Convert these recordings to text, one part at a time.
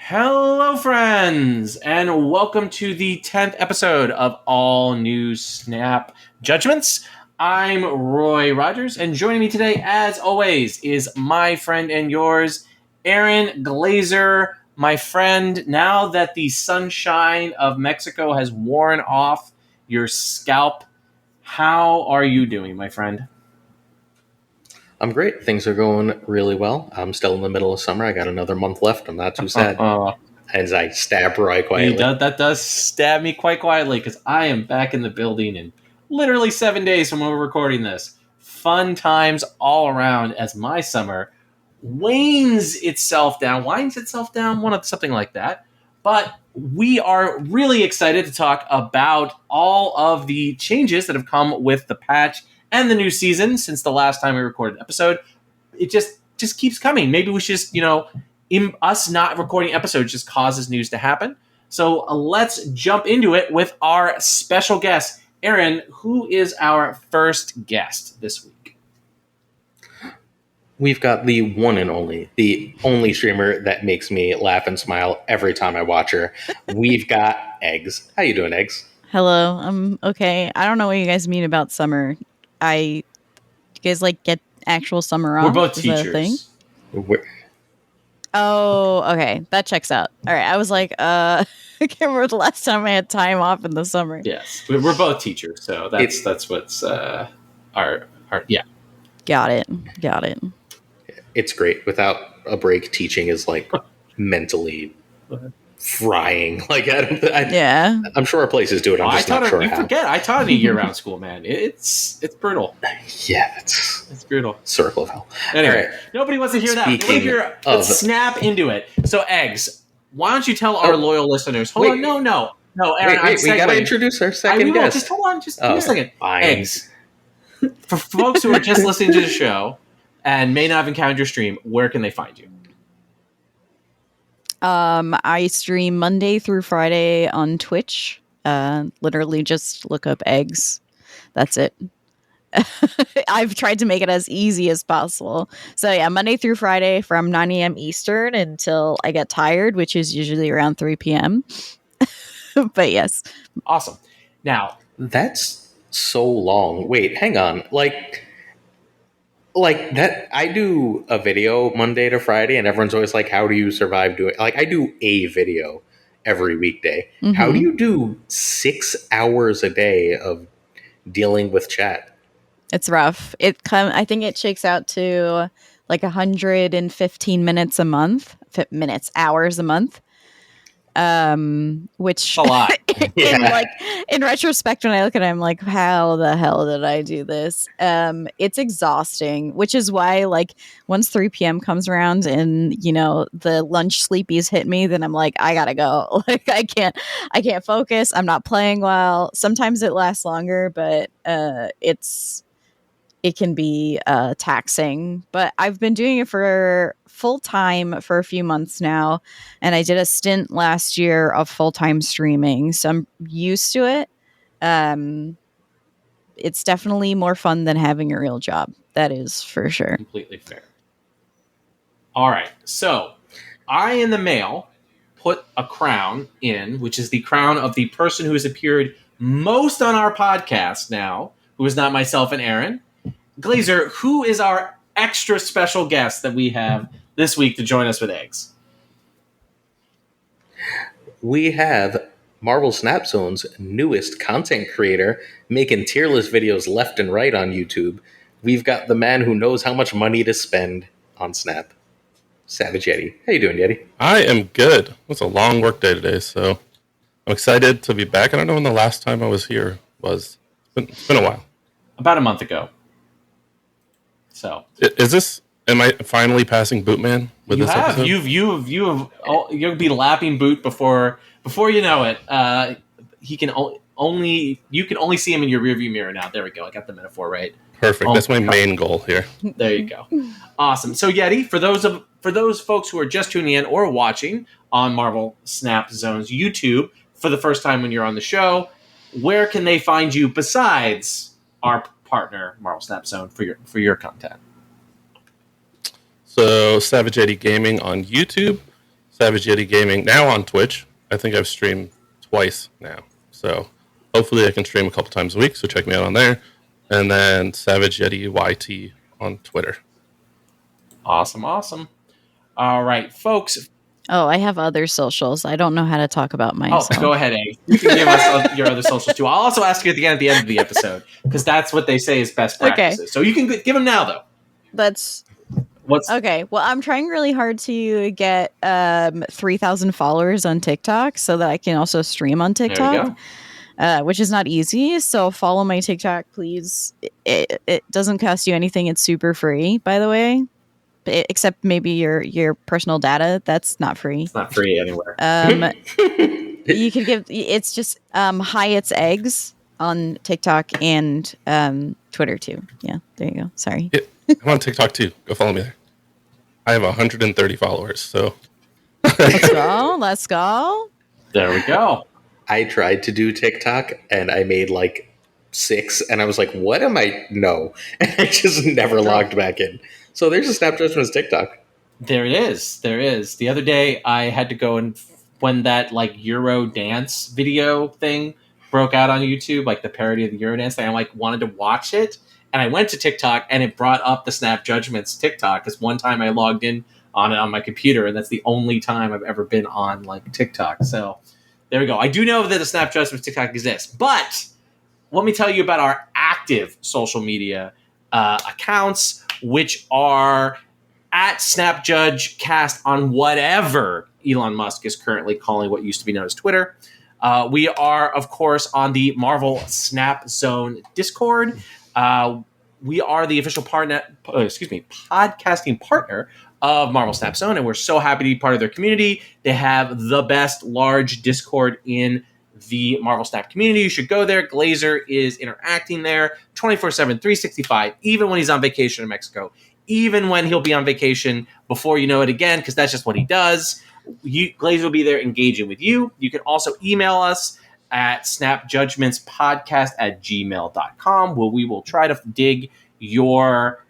Hello, friends, and welcome to the 10th episode of All New Snap Judgments. I'm Roy Rogers, and joining me today, as always, is my friend and yours, Aaron Glazer. My friend, now that the sunshine of Mexico has worn off your scalp, how are you doing, my friend? I'm great. Things are going really well. I'm still in the middle of summer. I got another month left. I'm not too sad. As I stab Roy quietly. That does stab me quite quietly because I am back in the building in literally 7 days from when we're recording this. Fun times all around as my summer winds itself down, something like that. But we are really excited to talk about all of the changes that have come with the patch and the new season since the last time we recorded an episode. It just keeps coming. Maybe we should just, us not recording episodes just causes news to happen. So let's jump into it with our special guest. Aaron, who is our first guest this week? We've got the one and only, the only streamer that makes me laugh and smile every time I watch her. We've got Eggs. How you doing, Eggs? Hello, I'm okay. I don't know what you guys mean about summer. Do you guys get actual summer off? We're both teachers. Oh, okay. That checks out. All right. I was like, I can't remember the last time I had time off in the summer. Yes. We're both teachers, so that's what's our yeah. Got it. It's great. Without a break, teaching is mentally frying. Yeah. I'm sure our places do it. I'm just not sure how. Forget. I taught in a year-round school, man. It's brutal. Yeah, it's brutal. Circle of hell. Anyway, right. Nobody wants to hear that. Let's snap into it. So, Eggs, why don't you tell our loyal listeners? Hold on, no, Aaron. Wait, we gotta introduce our second guest. Just hold on, just give me a second. Fine. Eggs. For folks who are just listening to the show and may not have encountered your stream, where can they find you? I stream Monday through Friday on Twitch. Literally just look up Eggs. That's it. I've tried to make it as easy as possible. So yeah, Monday through Friday from 9 a.m. Eastern until I get tired, which is usually around 3 p.m. But yes. Awesome. Now, that's so long. Wait, hang on. Like that, I do a video Monday to Friday, and everyone's always like, "How do you survive doing?" I do a video every weekday. Mm-hmm. How do you do 6 hours a day of dealing with chat? It's rough. I think it shakes out to 115 minutes a month. Hours a month. Which a lot. in retrospect, when I look at it, I'm like, how the hell did I do this? It's exhausting, which is why once 3 p.m. comes around and the lunch sleepies hit me, then I'm like, I gotta go. I can't focus. I'm not playing well. Sometimes it lasts longer, but it can be taxing. But I've been doing it for full-time for a few months now, and I did a stint last year of full-time streaming, so I'm used to it. It's definitely more fun than having a real job. That is for sure. Completely fair. All right, so I in the mail put a crown in, which is the crown of the person who has appeared most on our podcast now, who is not myself and Aaron. Glazer, who is our extra special guest that we have this week to join us with Eggs? We have Marvel Snap Zone's newest content creator making tier list videos left and right on YouTube. We've got the man who knows how much money to spend on Snap, Savage Yeti. How you doing, Yeti? I am good. It was a long work day today, so I'm excited to be back. I don't know when the last time I was here was. It's been a while. About a month ago. So am I finally passing Bootman with this episode? You'll be lapping Boot before you know it. You can only see him in your rearview mirror now. There we go. I got the metaphor right. Perfect. That's my main goal here. There you go. Awesome. So Yeti, for those folks who are just tuning in or watching on Marvel Snap Zone's YouTube for the first time when you're on the show, where can they find you besides our partner Marvel Snap Zone for your content? So Savage Yeti Gaming on YouTube, Savage Yeti Gaming, now on Twitch. I think I've streamed twice now. So hopefully I can stream a couple times a week. So check me out on there. And then Savage Yeti YT on Twitter. Awesome. All right, folks. Oh, I have other socials. I don't know how to talk about myself. Oh, go ahead, Egg. You can give us your other socials too. I'll also ask you at the end of the episode, because that's what they say is best practices. Okay. So you can give them now, though. What's okay? Well, I'm trying really hard to get 3,000 followers on TikTok so that I can also stream on TikTok, which is not easy. So follow my TikTok, please. It doesn't cost you anything. It's super free, by the way. Except maybe your personal data. That's not free. It's not free anywhere. You could give. It's just Hyatt's eggs on TikTok and Twitter too. Yeah, there you go. Sorry. Yeah, I'm on TikTok too. Go follow me there. I have 130 followers. So let's go. There we go. I tried to do TikTok and I made like 6, and I was like, "What am I?" No, and I just never logged back in. So there's a Snap Judgments TikTok. There it is. The other day I had to go and when that like Euro dance video thing broke out on YouTube, like the parody of the Euro dance thing, I like wanted to watch it, and I went to TikTok and it brought up the Snap Judgments TikTok because one time I logged in on it on my computer, and that's the only time I've ever been on like TikTok. So there we go. I do know that the Snap Judgments TikTok exists, but let me tell you about our active social media accounts, which are at SnapJudgeCast on whatever Elon Musk is currently calling what used to be known as Twitter. We are, of course, on the Marvel Snap Zone Discord. We are the official podcasting partner of Marvel Snap Zone, and we're so happy to be part of their community. They have the best large Discord in the Marvel Snap community. You should go there. Glazer is interacting there 24/7, 365, even when he's on vacation in Mexico, even when he'll be on vacation before you know it again, because that's just what he does. Glazer will be there engaging with you. You can also email us at snapjudgmentspodcast@gmail.com, where we will try to dig your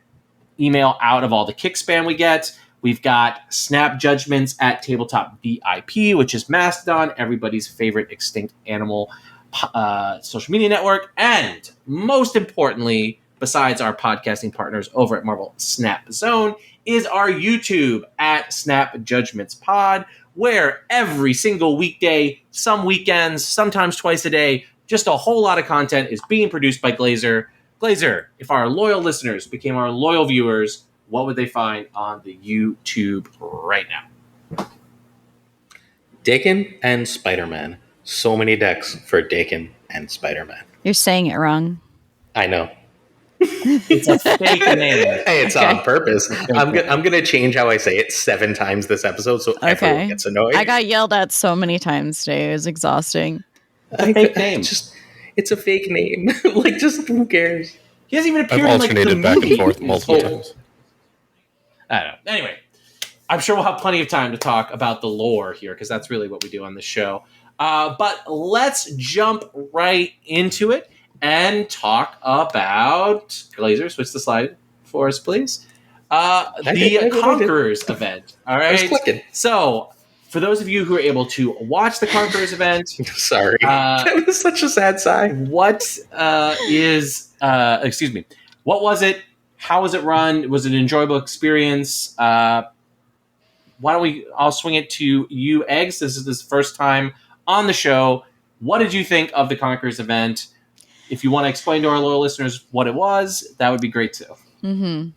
email out of all the kick spam we get. We've got Snap Judgments at Tabletop VIP, which is Mastodon, everybody's favorite extinct animal social media network. And most importantly, besides our podcasting partners over at Marvel Snap Zone, is our YouTube at Snap Judgments Pod, where every single weekday, some weekends, sometimes twice a day, just a whole lot of content is being produced by Glazer. Glazer, if our loyal listeners became our loyal viewers, what would they find on the YouTube right now? Dakin and Spider-Man. So many decks for Dakin and Spider-Man. You're saying it wrong. I know. It's a fake name. Hey, it's on purpose. I'm gonna change how I say it 7 times this episode so everyone gets annoyed. I got yelled at so many times today. It was exhausting. It's a fake name. It's a fake name. Like, just who cares? He hasn't even appeared I've in alternated the back movie. and forth multiple times. I don't know. Anyway, I'm sure we'll have plenty of time to talk about the lore here, because that's really what we do on this show. But let's jump right into it and talk about Glazer. Switch the slide for us, please. The Conquerors event. All right. I was clicking. So, for those of you who are able to watch the Conquerors event, sorry, that was such a sad sigh. What was it? How was it run? Was it an enjoyable experience? Why don't I'll swing it to you, Eggs. This is the first time on the show. What did you think of the Conquerors event? If you want to explain to our loyal listeners what it was, that would be great too. Mm-hmm.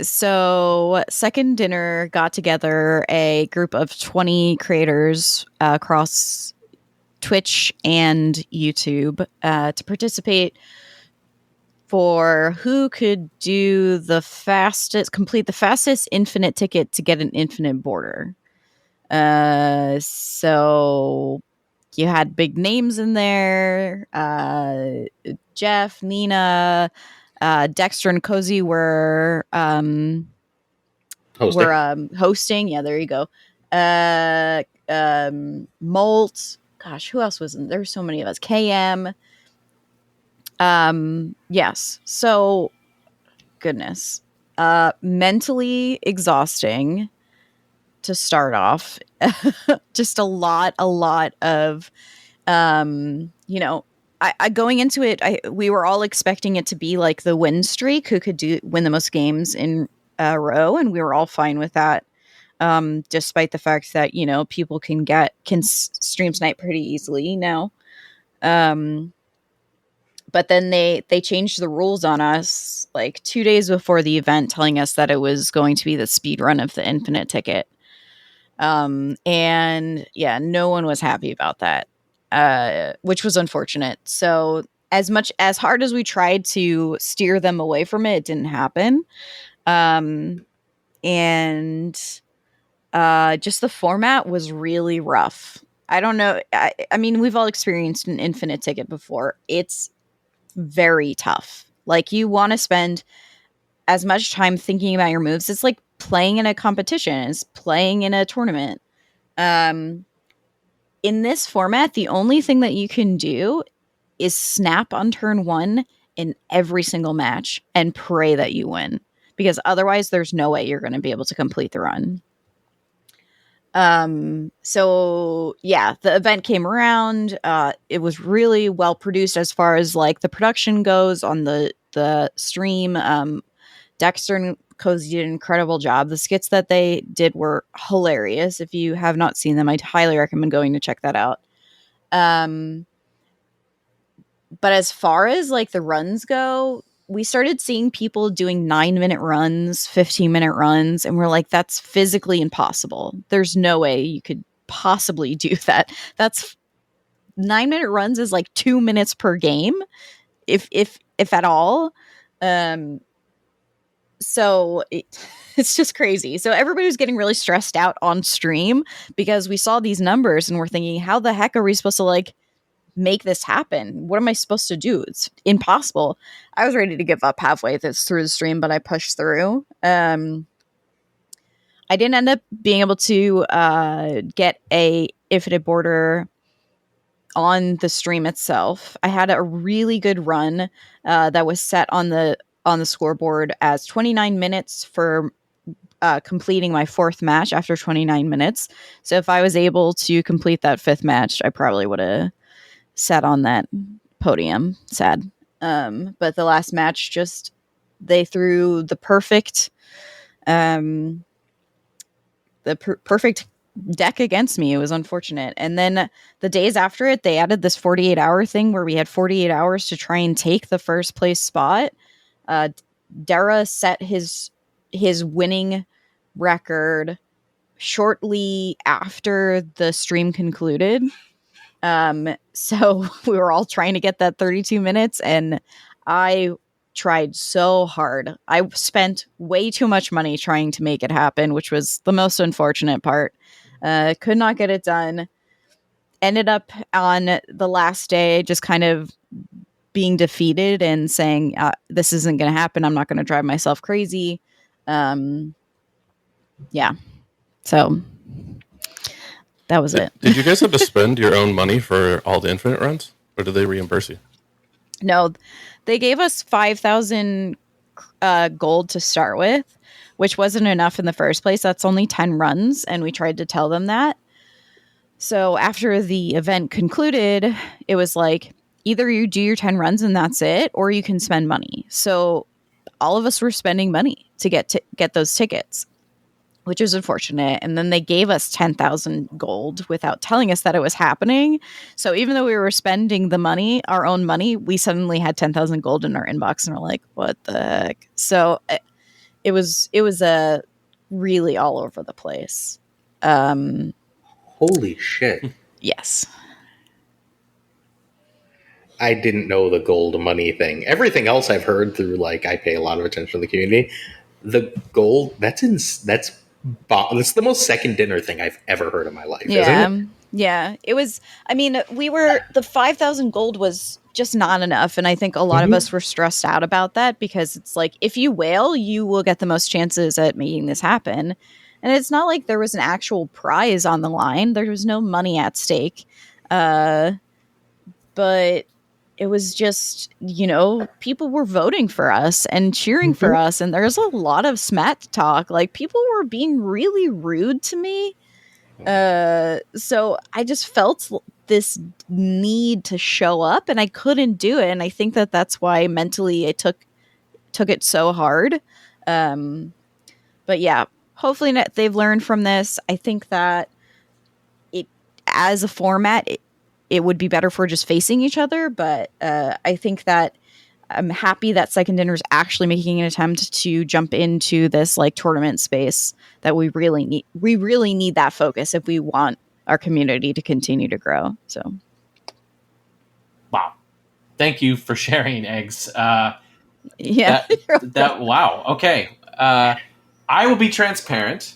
So Second Dinner got together a group of 20 creators across Twitch and YouTube to participate for who could complete the fastest infinite ticket to get an infinite border. So you had big names in there. Jeff, Nina, Dexter and Cozy were hosting. Yeah, there you go. Molt. Gosh, who else was in there? Were so many of us. KM. Yes. So, goodness. Mentally exhausting to start off. Just a lot of, you know, I going into it, we were all expecting it to be like the win streak, who could win the most games in a row, and we were all fine with that. Despite the fact that, you know, people can stream snipe pretty easily now. But then they changed the rules on us like 2 days before the event, telling us that it was going to be the speed run of the infinite ticket. And yeah, no one was happy about that, which was unfortunate. So as hard as we tried to steer them away from it, it didn't happen. And just the format was really rough. I don't know. I mean, we've all experienced an infinite ticket before. It's very tough. Like, you want to spend as much time thinking about your moves. It's like playing in a competition. It's playing in a tournament. In this format, the only thing that you can do is snap on turn 1 in every single match and pray that you win, because otherwise there's no way you're going to be able to complete the run. So yeah, the event came around. It was really well produced as far as like the production goes on the stream. Dexter and Cozy did an incredible job. The skits that they did were hilarious. If you have not seen them, I'd highly recommend going to check that out. But as far as like the runs go, we started seeing people doing 9-minute runs, 15-minute runs, and we're like, that's physically impossible. There's no way you could possibly do that. That's 9-minute runs is like 2 minutes per game, if at all. So it's just crazy. So everybody was getting really stressed out on stream because we saw these numbers and we're thinking, how the heck are we supposed to like make this happen? What am I supposed to do? It's impossible. I was ready to give up halfway through the stream, but I pushed through. I didn't end up being able to get a infinite border on the stream itself. I had a really good run that was set on the scoreboard as 29 minutes for completing my 4th match after 29 minutes. So if I was able to complete that 5th match, I probably would have sat on that podium. Sad. But the last match, just they threw the perfect perfect deck against me. It was unfortunate. And then the days after it, they added this 48-hour thing where we had 48 hours to try and take the first place spot. Dara set his winning record shortly after the stream concluded. So we were all trying to get that 32 minutes, and I tried so hard. I spent way too much money trying to make it happen, which was the most unfortunate part. Could not get it done. Ended up on the last day just kind of being defeated and saying, this isn't going to happen. I'm not going to drive myself crazy. Yeah. So that was it. Did you guys have to spend your own money for all the infinite runs, or did they reimburse you? No, they gave us 5,000 gold to start with, which wasn't enough in the first place. That's only 10 runs, and we tried to tell them that. So after the event concluded, it was like, either you do your 10 runs and that's it, or you can spend money. So all of us were spending money to get those tickets, which was unfortunate. And then they gave us 10,000 gold without telling us that it was happening. So even though we were spending the money, our own money, we suddenly had 10,000 gold in our inbox and we're like, what the heck? So it was really all over the place. Holy shit. Yes. I didn't know the gold money thing. Everything else I've heard through, like, I pay a lot of attention to the community. The gold, that's the most second dinner thing I've ever heard in my life, isn't it? Yeah. It was, I mean, the 5,000 gold was just not enough. And I think a lot of us were stressed out about that because it's like, if you whale, you will get the most chances at making this happen. And it's not like there was an actual prize on the line. There was no money at stake. But it was just, people were voting for us and cheering for us. And there's a lot of smack talk. Like, people were being really rude to me. So I just felt this need to show up, and I couldn't do it. And I think that that's why mentally I took it so hard. But yeah, hopefully they've learned from this. I think that as a format, it would be better for just facing each other. But I think that I'm happy that Second Dinner is actually making an attempt to jump into this like tournament space that we really need. We really need that focus if we want our community to continue to grow. So, wow, thank you for sharing, Eggs. yeah, Wow. Okay, I will be transparent.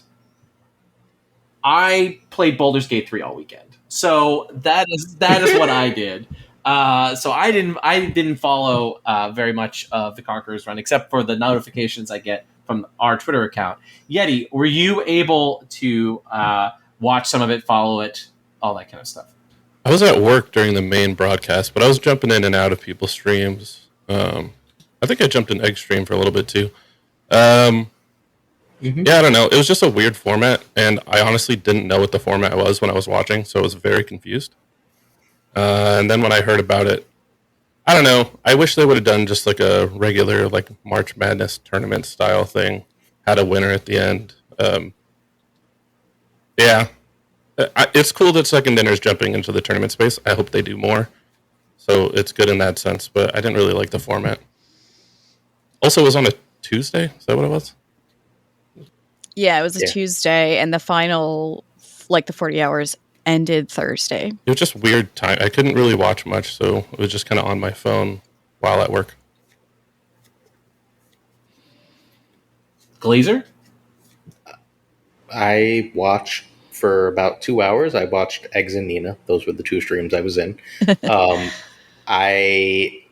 I played Baldur's Gate 3 all weekend. So that is what I did. So I didn't follow very much of the Conquerors run, except for the notifications I get from our Twitter account. Yeti, were you able to watch some of it, follow it, all that kind of stuff? I was at work during the main broadcast, but I was jumping in and out of people's streams. I think I jumped in Egg stream for a little bit too. Yeah, I don't know. It was just a weird format, and I honestly didn't know what the format was when I was watching, so I was very confused. And then when I heard about it, I don't know. I wish they would have done just like a regular like March Madness tournament style thing, had a winner at the end. Yeah, it's cool that Second Dinner is jumping into the tournament space. I hope they do more. So it's good in that sense, but I didn't really like the format. Also, it was on a Tuesday. Is that what it was? Yeah, it was a Tuesday, and the final, like the 40 hours, ended Thursday. It was just weird time. I couldn't really watch much, so it was just kind of on my phone while at work. Glazer? I watched for about 2 hours. I watched Eggs and Nina. Those were the two streams I was in. I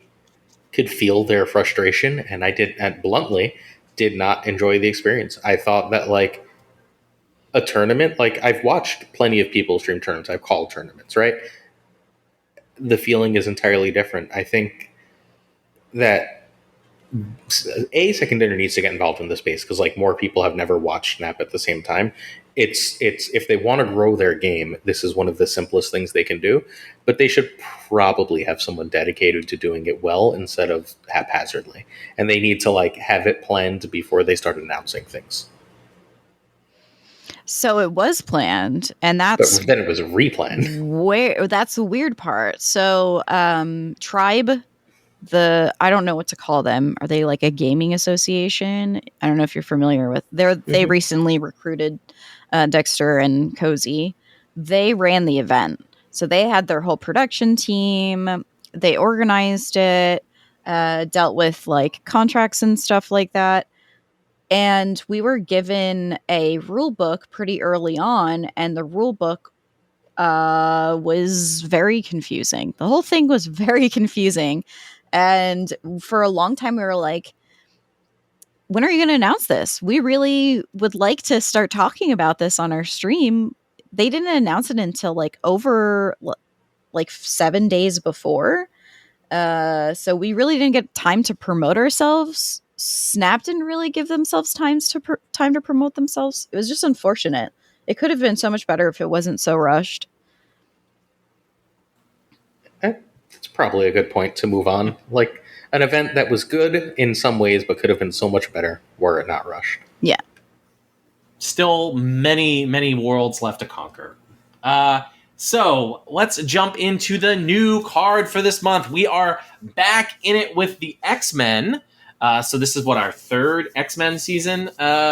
could feel their frustration, and bluntly did not enjoy the experience. I thought that like a tournament, like I've watched plenty of people stream tournaments. I've called tournaments, right? The feeling is entirely different. I think that Second Dinner needs to get involved in this space because like more people have never watched Snap at the same time. It's if they want to grow their game, this is one of the simplest things they can do, but they should probably have someone dedicated to doing it well instead of haphazardly. And they need to like have it planned before they start announcing things. So it was planned, and But then it was replanned. That's the weird part. So Tribe, I don't know what to call them. Are they like a gaming association? I don't know if you're familiar with. They recently recruited Dexter and Cozy. They ran the event, so they had their whole production team. They organized it, dealt with like contracts and stuff like that. And we were given a rule book pretty early on, and the rule book was very confusing. The whole thing was very confusing. And for a long time, we were like, when are you going to announce this? We really would like to start talking about this on our stream. They didn't announce it until like over like 7 days before. So we really didn't get time to promote ourselves. Snap didn't really give themselves time to promote themselves. It was just unfortunate. It could have been so much better if it wasn't so rushed. It's probably a good point to move on. Like an event that was good in some ways, but could have been so much better were it not rushed. Yeah. Still many, many worlds left to conquer. So let's jump into the new card for this month. We are back in it with the X-Men. So this is our third X-Men season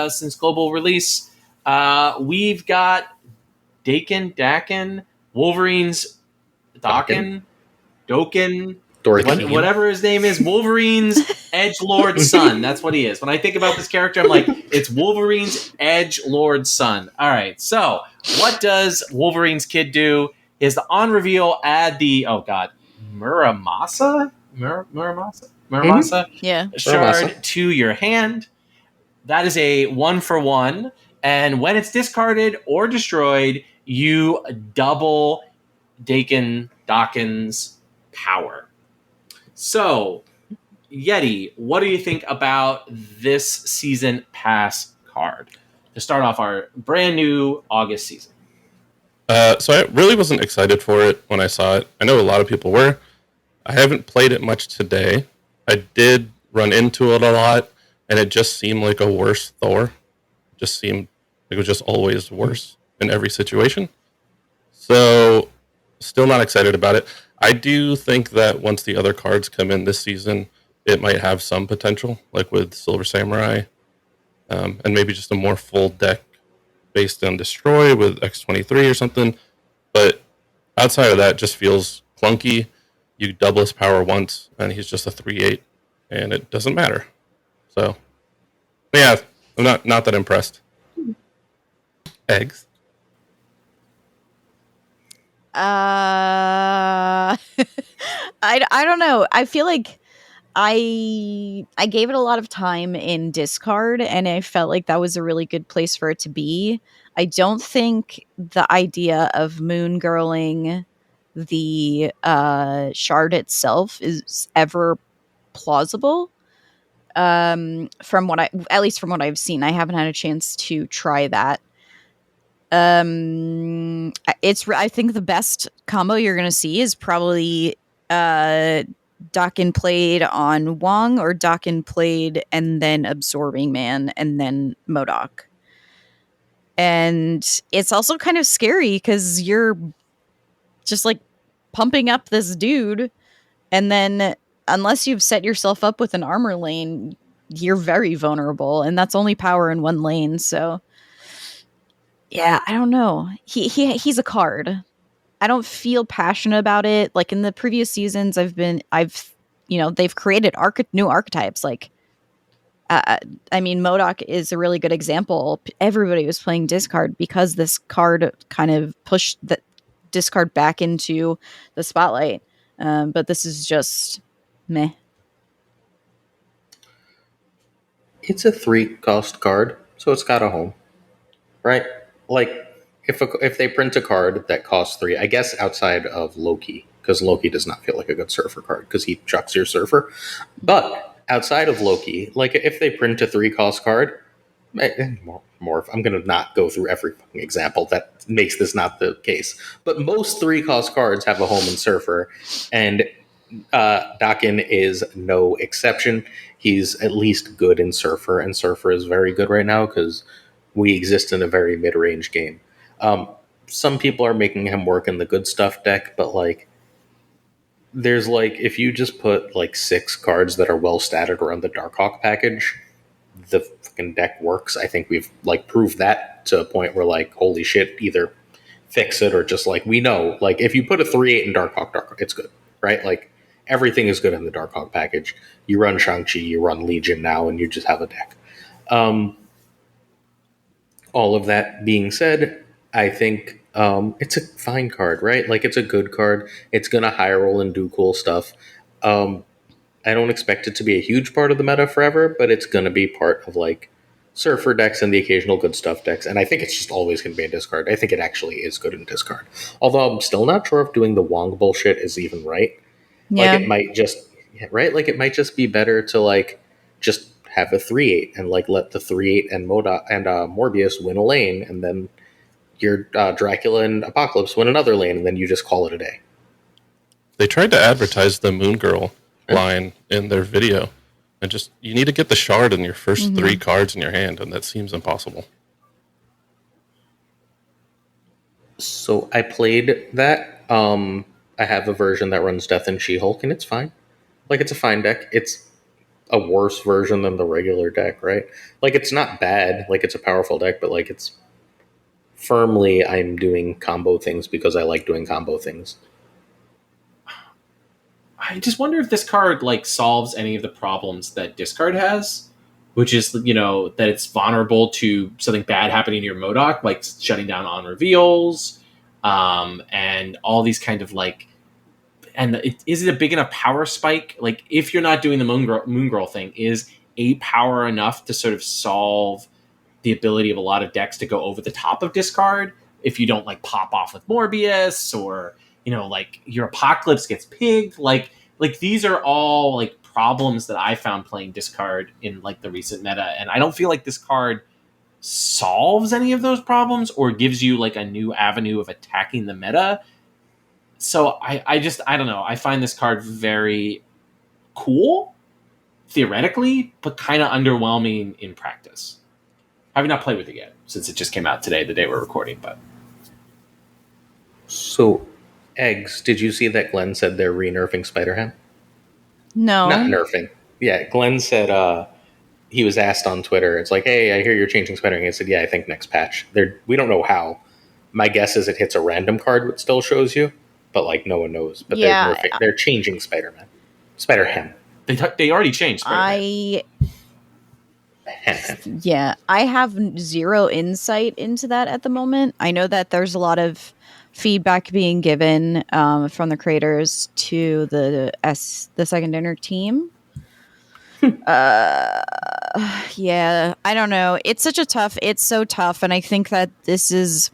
since global release. We've got Daken, Wolverine's Dokken, whatever his name is, Wolverine's Edgelord's son. That's what he is. When I think about this character, I'm like, it's Wolverine's Edgelord's son. All right, so what does Wolverine's kid do? Is the on reveal add the Muramasa Yeah. shard to your hand? That is a 1-for-1, and when it's discarded or destroyed, you double Dakken's power. So, Yeti, what do you think about this season pass card to start off our brand new August season? So I really wasn't excited for it when I saw it. I know a lot of people were. I haven't played it much today. I did run into it a lot, and it just seemed like a worse Thor. It just seemed like it was just always worse in every situation. So, still not excited about it. I do think that once the other cards come in this season, it might have some potential, like with Silver Samurai, and maybe just a more full deck based on Destroy with X23 or something. But outside of that, just feels clunky. You double his power once, and he's just a 3/8, and it doesn't matter. So, yeah, I'm not that impressed. Eggs. I don't know. I feel like I gave it a lot of time in discard, and I felt like that was a really good place for it to be. I don't think the idea of moon girling the shard itself is ever plausible. From what at least from what I've seen, I haven't had a chance to try that. I think the best combo you're gonna see is probably Dakin played on Wong, or Dakin played and then Absorbing Man and then MODOK. And it's also kind of scary because you're just like pumping up this dude, and then unless you've set yourself up with an armor lane, you're very vulnerable, and that's only power in one lane. So yeah, I don't know. He's a card. I don't feel passionate about it. Like in the previous seasons, I've they've created new archetypes. Like, I mean, MODOK is a really good example. Everybody was playing discard because this card kind of pushed the discard back into the spotlight. But this is just meh. It's a 3-cost card, so it's got a home, right? Like, if they print a card that costs 3, I guess outside of Loki, because Loki does not feel like a good surfer card because he chucks your surfer. But outside of Loki, like if they print a 3-cost card, more. I'm going to not go through every fucking example that makes this not the case. But most 3-cost cards have a home in surfer, and Dakin is no exception. He's at least good in surfer, and surfer is very good right now because we exist in a very mid-range game. Some people are making him work in the good stuff deck, but like there's like if you just put like 6 cards that are well statted around the Darkhawk package, the fucking deck works. I think we've like proved that to a point where like holy shit, either fix it or just like we know like if you put a 3/8 in Darkhawk, it's good, right? Like everything is good in the Darkhawk package. You run Shang-Chi, you run Legion now, and you just have a deck. All of that being said, I think it's a fine card, right? Like it's a good card. It's gonna high roll and do cool stuff. I don't expect it to be a huge part of the meta forever, but it's gonna be part of like surfer decks and the occasional good stuff decks. And I think it's just always gonna be in discard. I think it actually is good in discard. Although I'm still not sure if doing the Wong bullshit is even right. Yeah. Like it might just right. Like it might just be better to like just have a 3/8 and like let the 3/8 and Moda and Morbius win a lane, and then your Dracula and Apocalypse win another lane, and then you just call it a day. They tried to advertise the Moon Girl line in their video, and just you need to get the shard in your first 3 cards in your hand, and that seems impossible. So I played that. I have a version that runs Death and She-Hulk, and it's fine. Like it's a fine deck. It's a worse version than the regular deck, right? Like it's not bad. Like it's a powerful deck, but like it's firmly I'm doing combo things because I like doing combo things. I just wonder if this card like solves any of the problems that discard has, which is that it's vulnerable to something bad happening to your MODOK, like shutting down on reveals, and all these kind of like. And is it a big enough power spike? Like if you're not doing the Moon Girl thing, is 8 power enough to sort of solve the ability of a lot of decks to go over the top of discard if you don't like pop off with Morbius or like your Apocalypse gets pigged? Like like these are all like problems that I found playing discard in like the recent meta, and I don't feel like this card solves any of those problems or gives you like a new avenue of attacking the meta. So I don't know. I find this card very cool theoretically, but kind of underwhelming in practice. I have not played with it yet since it just came out today, the day we're recording. But So, Eggs, did you see that Glenn said they're re-nerfing Spider-Ham? No. Not nerfing. Yeah, Glenn said he was asked on Twitter, it's like, hey, I hear you're changing Spider-Man. He said, yeah, I think next patch. We don't know how. My guess is it hits a random card, which still shows you, but like no one knows. But they're changing Spider-Man. Spider-Ham. They already changed Spider-Man. I have zero insight into that at the moment. I know that there's a lot of feedback being given from the creators to the second inner team. Yeah, I don't know. It's so tough, and I think that this is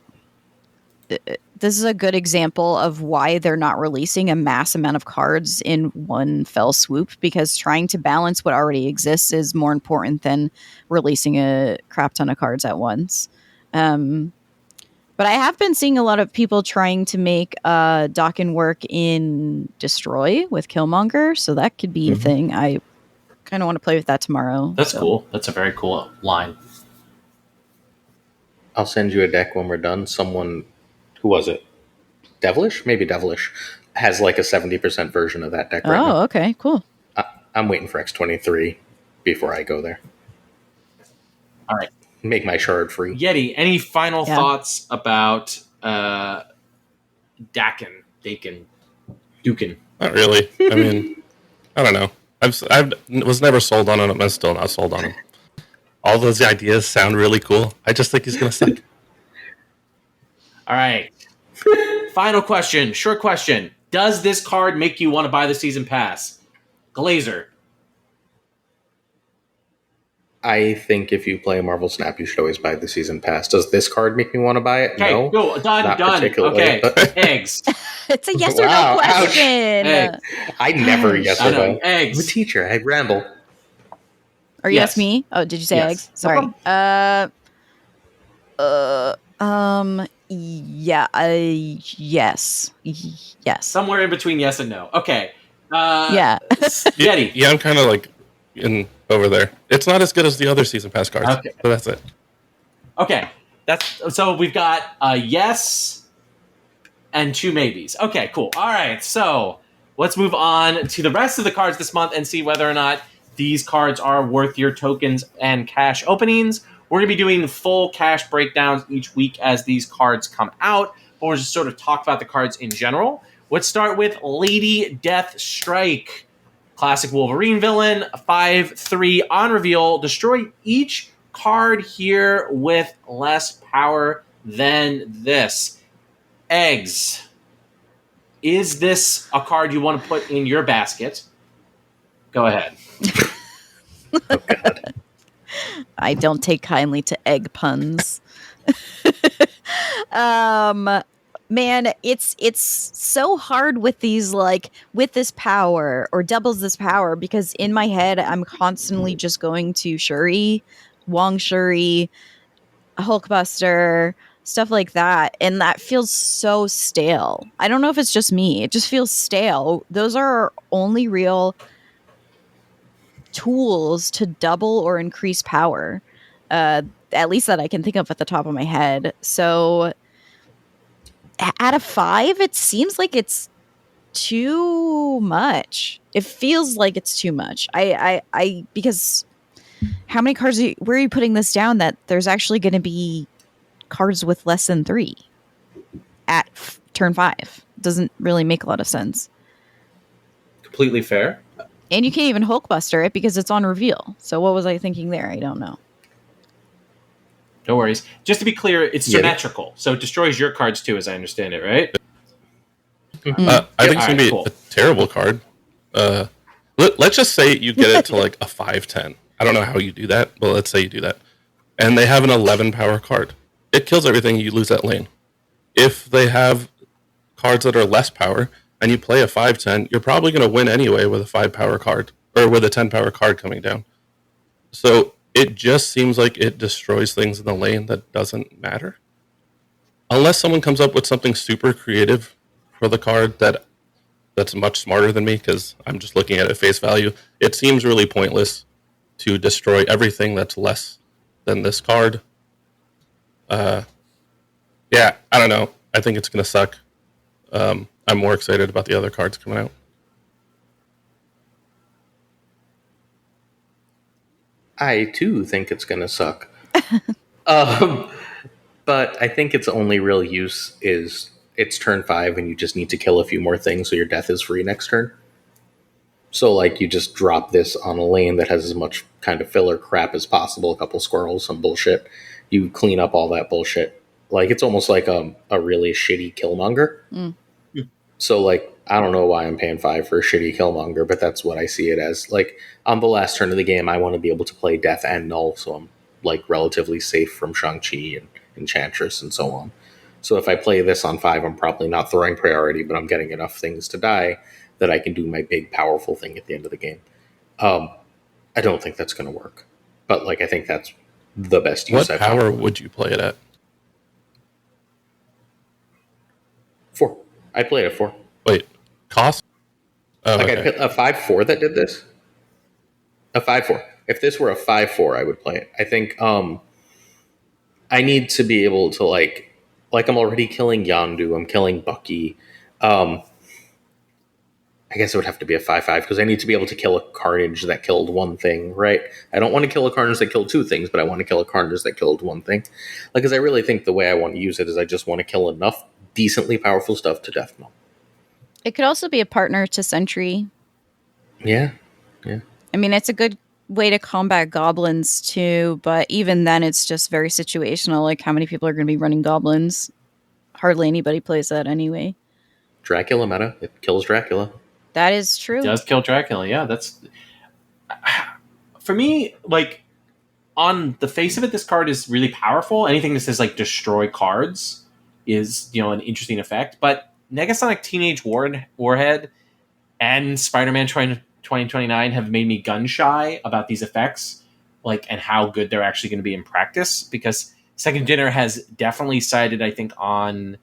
a good example of why they're not releasing a mass amount of cards in one fell swoop, because trying to balance what already exists is more important than releasing a crap ton of cards at once. But I have been seeing a lot of people trying to make Dokken work in Destroy with Killmonger, so that could be a thing. I kind of want to play with that tomorrow. That's cool. That's a very cool line. I'll send you a deck when we're done. Someone, who was it? Devilish? Maybe Devilish has like a 70% version of that deck right now. Oh, okay, cool. I'm waiting for X23 before I go there. All right. Make my shard free. Yeti, any final thoughts about Dukin? Not really. I mean, I don't know. I was never sold on him. I'm still not sold on him. All those ideas sound really cool. I just think he's going to suck. All right. Final question. Short question. Does this card make you want to buy the season pass? Glazer. I think if you play Marvel Snap, you should always buy the season pass. Does this card make me want to buy it? Okay, no. Go. Done. Okay. Eggs. It's a yes or no question. Eggs. I never yes or no. Eggs. I'm a teacher. I ramble. Or yes, me? Oh, did you say eggs? Sorry. Yeah. Yes. Yes. Somewhere in between yes and no. Okay. Yeah. Yeti. Yeah, I'm kind of like in over there. It's not as good as the other season pass cards. Okay. So that's it. Okay. So we've got a yes and two maybes. Okay, cool. All right. So let's move on to the rest of the cards this month and see whether or not these cards are worth your tokens and cash openings. We're going to be doing full cash breakdowns each week as these cards come out, but we'll just sort of talk about the cards in general. Let's start with Lady Deathstrike. Classic Wolverine villain, 5/3 on reveal. Destroy each card here with less power than this. Eggs. Is this a card you want to put in your basket? Go ahead. Oh, God. I don't take kindly to egg puns. Man, it's so hard with these, like, with this power or doubles this power, because in my head I'm constantly just going to Shuri, Wong Shuri, Hulkbuster, stuff like that, and that feels so stale. I don't know if it's just me. It just feels stale. Those are our only real tools to double or increase power, at least that I can think of at the top of my head. So out of 5, it seems like it's too much. It feels like it's too much. I because how many cards where are you putting this down that there's actually going to be cards with less than 3 at turn 5? Doesn't really make a lot of sense. Completely fair. And you can't even Hulkbuster it because it's on reveal. So what was I thinking there? I don't know. No worries. Just to be clear, it's symmetrical. So it destroys your cards too, as I understand it, right? I think it's going to be a terrible card. Let's just say you get it to like a 5/10. I don't know how you do that, but let's say you do that. And they have an 11 power card. It kills everything, you lose that lane. If they have cards that are less power, and you play a 5/10, you're probably going to win anyway with a 5 power card or with a 10 power card coming down. So it just seems like it destroys things in the lane that doesn't matter. Unless someone comes up with something super creative for the card that's much smarter than me, because I'm just looking at it at face value. It seems really pointless to destroy everything that's less than this card. Yeah, I don't know. I think it's going to suck. I'm more excited about the other cards coming out. I too think it's going to suck. But I think its only real use is it's turn 5 and you just need to kill a few more things so your death is free next turn. So, like, you just drop this on a lane that has as much kind of filler crap as possible, a couple squirrels, some bullshit. You clean up all that bullshit. Like, it's almost like a really shitty Killmonger. Mm. So, like, I don't know why I'm paying 5 for a shitty Killmonger, but that's what I see it as. Like, on the last turn of the game, I want to be able to play Death and Null, so I'm, like, relatively safe from Shang-Chi and Enchantress and so on. So if I play this on 5, I'm probably not throwing priority, but I'm getting enough things to die that I can do my big, powerful thing at the end of the game. I don't think that's going to work. But, like, I think that's the best use What I've power found. would you play it at? 4. I played at 4. Wait, cost? Oh, Like, okay. I picked a 5/4 that did this. A 5/4. If this were a 5/4, I would play it. I think I need to be able to, like I'm already killing Yondu. I'm killing Bucky. I guess it would have to be a 5/5 because I need to be able to kill a Carnage that killed one thing, right? I don't want to kill a Carnage that killed 2 things, but I want to kill a Carnage that killed one thing. Like, because I really think the way I want to use it is I just want to kill enough decently powerful stuff to death knell. It could also be a partner to Sentry. Yeah. I mean, it's a good way to combat goblins too, but even then it's just very situational. Like, how many people are going to be running goblins? Hardly anybody plays that anyway. Dracula meta. It kills Dracula. That is true. It does kill Dracula. Yeah, that's for me. Like, on the face of it, this card is really powerful. Anything that says like destroy cards is, an interesting effect. But Negasonic Teenage Warhead and Spider-Man 2029 have made me gun shy about these effects, like, and how good they're actually going to be in practice. Because Second Dinner has definitely sided, I think, on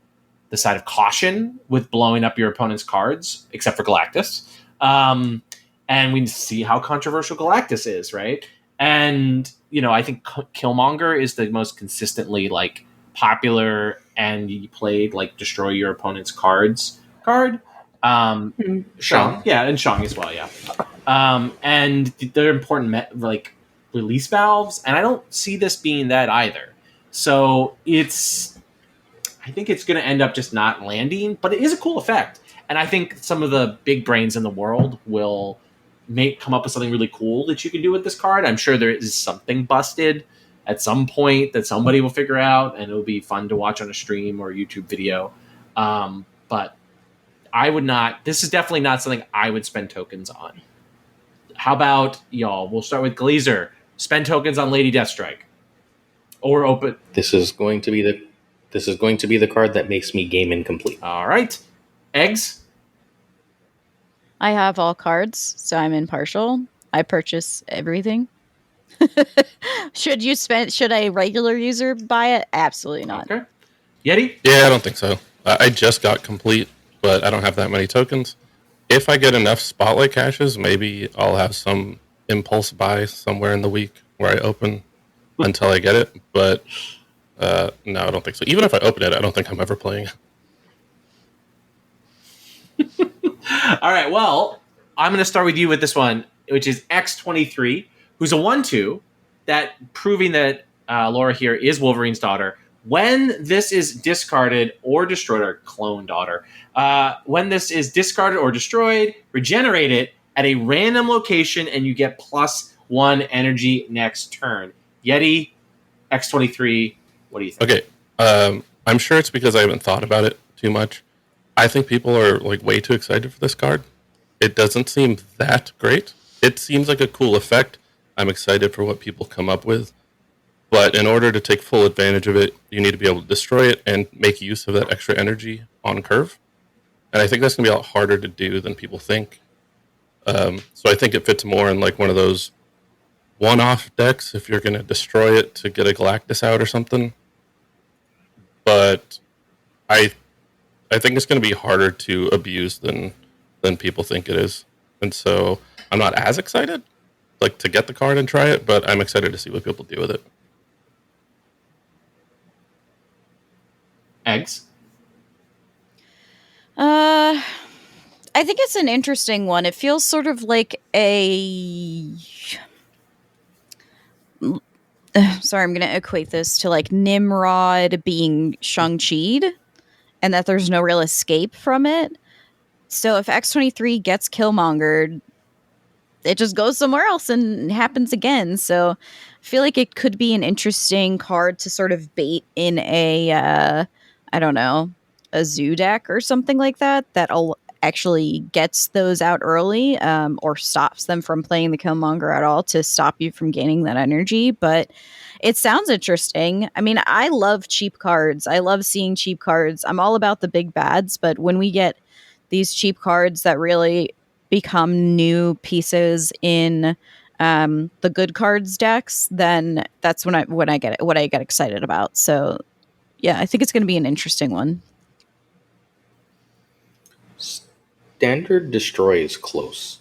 the side of caution with blowing up your opponent's cards, except for Galactus. And we see how controversial Galactus is, right? And, I think Killmonger is the most consistently, like, popular and you played, like, destroy your opponent's cards card. Shang. Yeah, and Shang as well, yeah. And they're important, release valves, and I don't see this being that either. So I think it's going to end up just not landing, but it is a cool effect. And I think some of the big brains in the world will come up with something really cool that you can do with this card. I'm sure there is something busted at some point that somebody will figure out, and it'll be fun to watch on a stream or a YouTube video. But I would not. This is definitely not something I would spend tokens on. How about y'all? We'll start with Glazer. Spend tokens on Lady Deathstrike, or open. This is going to be the card that makes me game incomplete. All right, Eggs. I have all cards, so I'm impartial. I purchase everything. Should a regular user buy it? Absolutely not. Okay. Yeti? Yeah, I don't think so. I just got complete, but I don't have that many tokens. If I get enough spotlight caches, maybe I'll have some impulse buy somewhere in the week where I open until I get it. But no, I don't think so. Even if I open it, I don't think I'm ever playing it. All right, well, I'm going to start with you with this one, which is X23, who's a 1/2 that proving that Laura here is Wolverine's daughter. When this is discarded or destroyed, or clone daughter, when this is discarded or destroyed, regenerate it at a random location and you get +1 energy next turn. Yeti, X23, what do you think? Okay, I'm sure it's because I haven't thought about it too much. I think people are like way too excited for this card. It doesn't seem that great. It seems like a cool effect. I'm excited for what people come up with. But in order to take full advantage of it, you need to be able to destroy it and make use of that extra energy on curve. and I think that's going to be a lot harder to do than people think. So I think it fits more in like one of those one-off decks if you're going to destroy it to get a Galactus out or something. But I think it's going to be harder to abuse than people think it is, and so I'm not as excited like to get the card and try it, but I'm excited to see what people do with it. Eggs. I think it's an interesting one. It feels sort of like a. Sorry, I'm going to equate this to like Nimrod being Shang-Chi'd, and that there's no real escape from it. So if X-23 gets Killmongered, it just goes somewhere else and happens again. So I feel like it could be an interesting card to sort of bait in a, I don't know, a zoo deck or something like that actually gets those out early, or stops them from playing the Killmonger at all to stop you from gaining that energy. But it sounds interesting. I mean, I love cheap cards. I love seeing cheap cards. I'm all about the big bads, but when we get these cheap cards that really become new pieces in the good cards decks, then that's when I get excited about. So yeah, I think it's going to be an interesting one. Standard Destroy is close.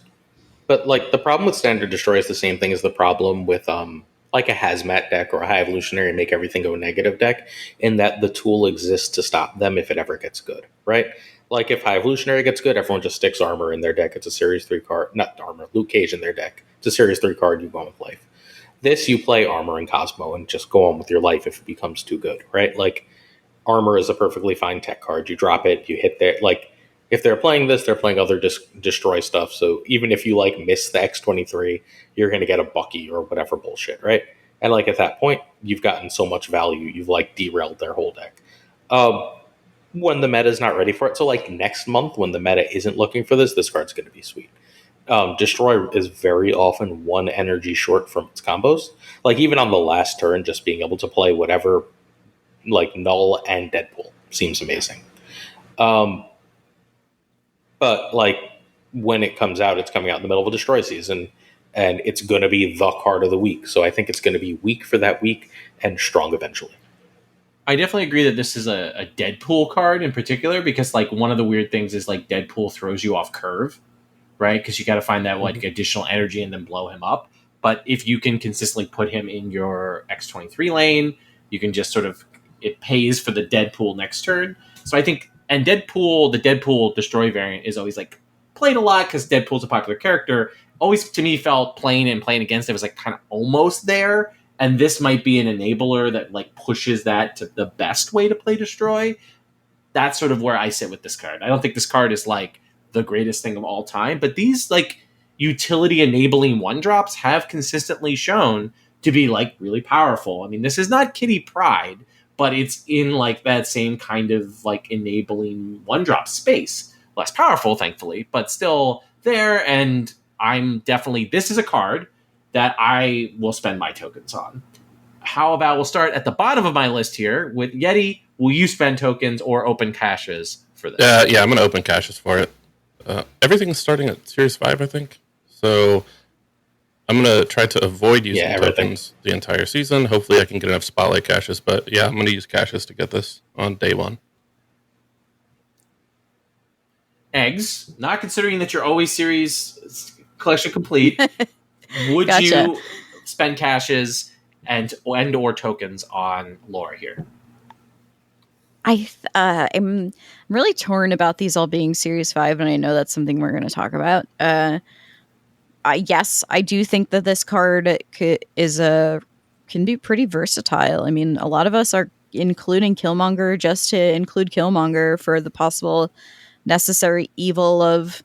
But like the problem with Standard Destroy is the same thing as the problem with like a Hazmat deck or a High Evolutionary and make everything go negative deck, in that the tool exists to stop them if it ever gets good, right? Like if High Evolutionary gets good, everyone just sticks Armor in their deck. It's a Series 3 card. Not Armor, Luke Cage in their deck. It's a Series 3 card, you go on with life. This, you play Armor and Cosmo and just go on with your life if it becomes too good, right? Like Armor is a perfectly fine tech card. You drop it, you hit there. Like if they're playing this, they're playing other destroy stuff. So even if you like miss the X-23, you're going to get a Bucky or whatever bullshit, right? And like at that point, you've gotten so much value, you've like derailed their whole deck. When the meta is not ready for it, so like next month when the meta isn't looking for this card's going to be sweet. Destroy is very often one energy short from its combos. Like even on the last turn, just being able to play whatever, like Null and Deadpool seems amazing. But like when it comes out, it's coming out in the middle of a Destroy season, and it's going to be the card of the week. So I think it's going to be weak for that week and strong eventually. I definitely agree that this is a Deadpool card in particular, because like one of the weird things is like Deadpool throws you off curve, right? Because you got to find that like additional energy and then blow him up. But if you can consistently put him in your X-23 lane, you can just sort of, it pays for the Deadpool next turn. So I think, and Deadpool, the Deadpool Destroy variant is always like played a lot because Deadpool's a popular character. Always to me felt playing against it was like kind of almost there. And this might be an enabler that like pushes that to the best way to play Destroy. That's sort of where I sit with this card. I don't think this card is like the greatest thing of all time, but these like utility enabling one drops have consistently shown to be like really powerful. I mean, this is not Kitty Pryde, but it's in like that same kind of like enabling one drop space. Less powerful, thankfully, but still there. And I'm definitely, this is a card that I will spend my tokens on. How about we'll start at the bottom of my list here with Yeti. Will you spend tokens or open caches for this? Yeah, I'm going to open caches for it. Everything's starting at Series 5, I think. So I'm going to try to avoid using tokens the entire season. Hopefully I can get enough Spotlight caches. But yeah, I'm going to use caches to get this on day one. Eggs, not considering that you're always series collection complete, would you spend caches and or tokens on Laura here? I'm really torn about these all being Series 5, and I know that's something we're going to talk about. Yes, I do think that this card can be pretty versatile. I mean, a lot of us are including Killmonger just to include Killmonger for the possible necessary evil of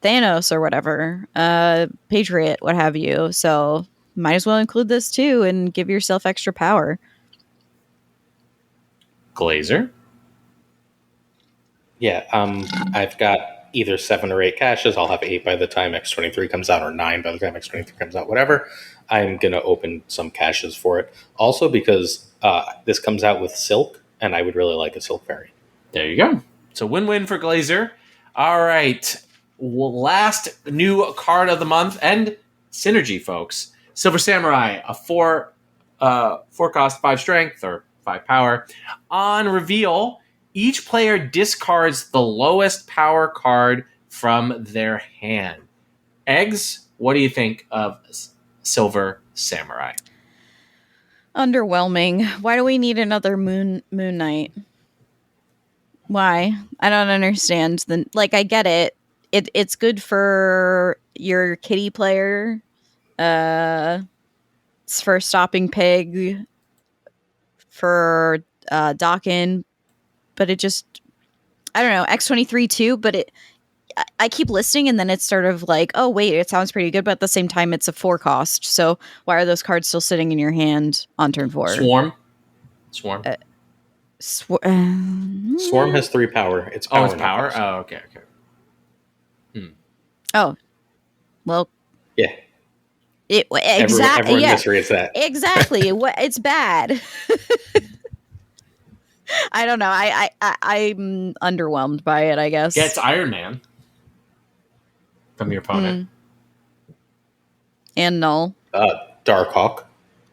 Thanos or whatever, Patriot, what have you. So might as well include this too and give yourself extra power. Glazer? Yeah, I've got either 7 or 8 caches. I'll have 8 by the time X-23 comes out, or 9 by the time X-23 comes out, whatever. I'm going to open some caches for it. Also because this comes out with Silk, and I would really like a Silk variant. There you go. So win-win for Glazer. All right. Last new card of the month and synergy, folks. Silver Samurai, a 4 cost, 5 strength or 5 power. On reveal, each player discards the lowest power card from their hand. Eggs, what do you think of Silver Samurai? Underwhelming. Why do we need another Moon Knight? Why? I don't understand. I get it. It's good for your kitty player. It's for stopping pig, for Dawkin, but it just, I don't know, X23 too, but I keep listing and then it's sort of like, oh wait, it sounds pretty good, but at the same time it's a 4 cost. So why are those cards still sitting in your hand on turn 4? Swarm. Swarm has 3 power. It's power. Oh, it's power? Cost. Oh, okay. Oh. Well. Yeah. Exactly. Everyone misreads that. Exactly. It's bad. I don't know. I'm underwhelmed by it, I guess. Gets Iron Man from your opponent. And Null. Darkhawk.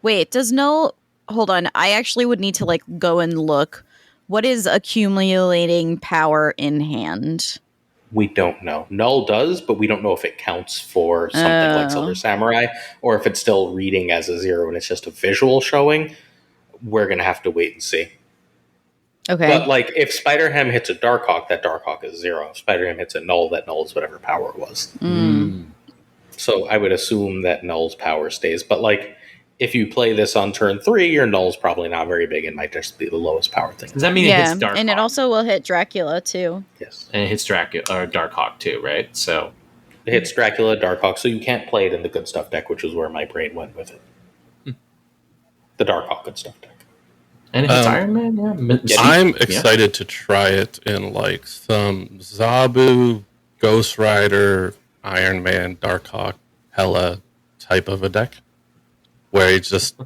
Wait, does Null... Hold on. I actually would need to go and look. What is accumulating power in hand? We don't know. Null does, but we don't know if it counts for something like Silver Samurai, or if it's still reading as a 0 and it's just a visual showing. We're going to have to wait and see. Okay. But if Spider-Ham hits a Darkhawk, that Darkhawk is 0. If Spider-Ham hits a Null, that Null is whatever power it was. So I would assume that Null's power stays. But if you play this on turn 3, your Null's probably not very big. It might just be the lowest power thing. Does that mean it hits Darkhawk? And it also will hit Dracula too. Yes. And it hits Dracula or Darkhawk too, right? So it hits Dracula, Darkhawk, so you can't play it in the good stuff deck, which is where my brain went with it. The Darkhawk good stuff deck. And it hits Iron Man, yeah. I'm excited to try it in some Zabu, Ghost Rider, Iron Man, Darkhawk, Hela type of a deck, where you just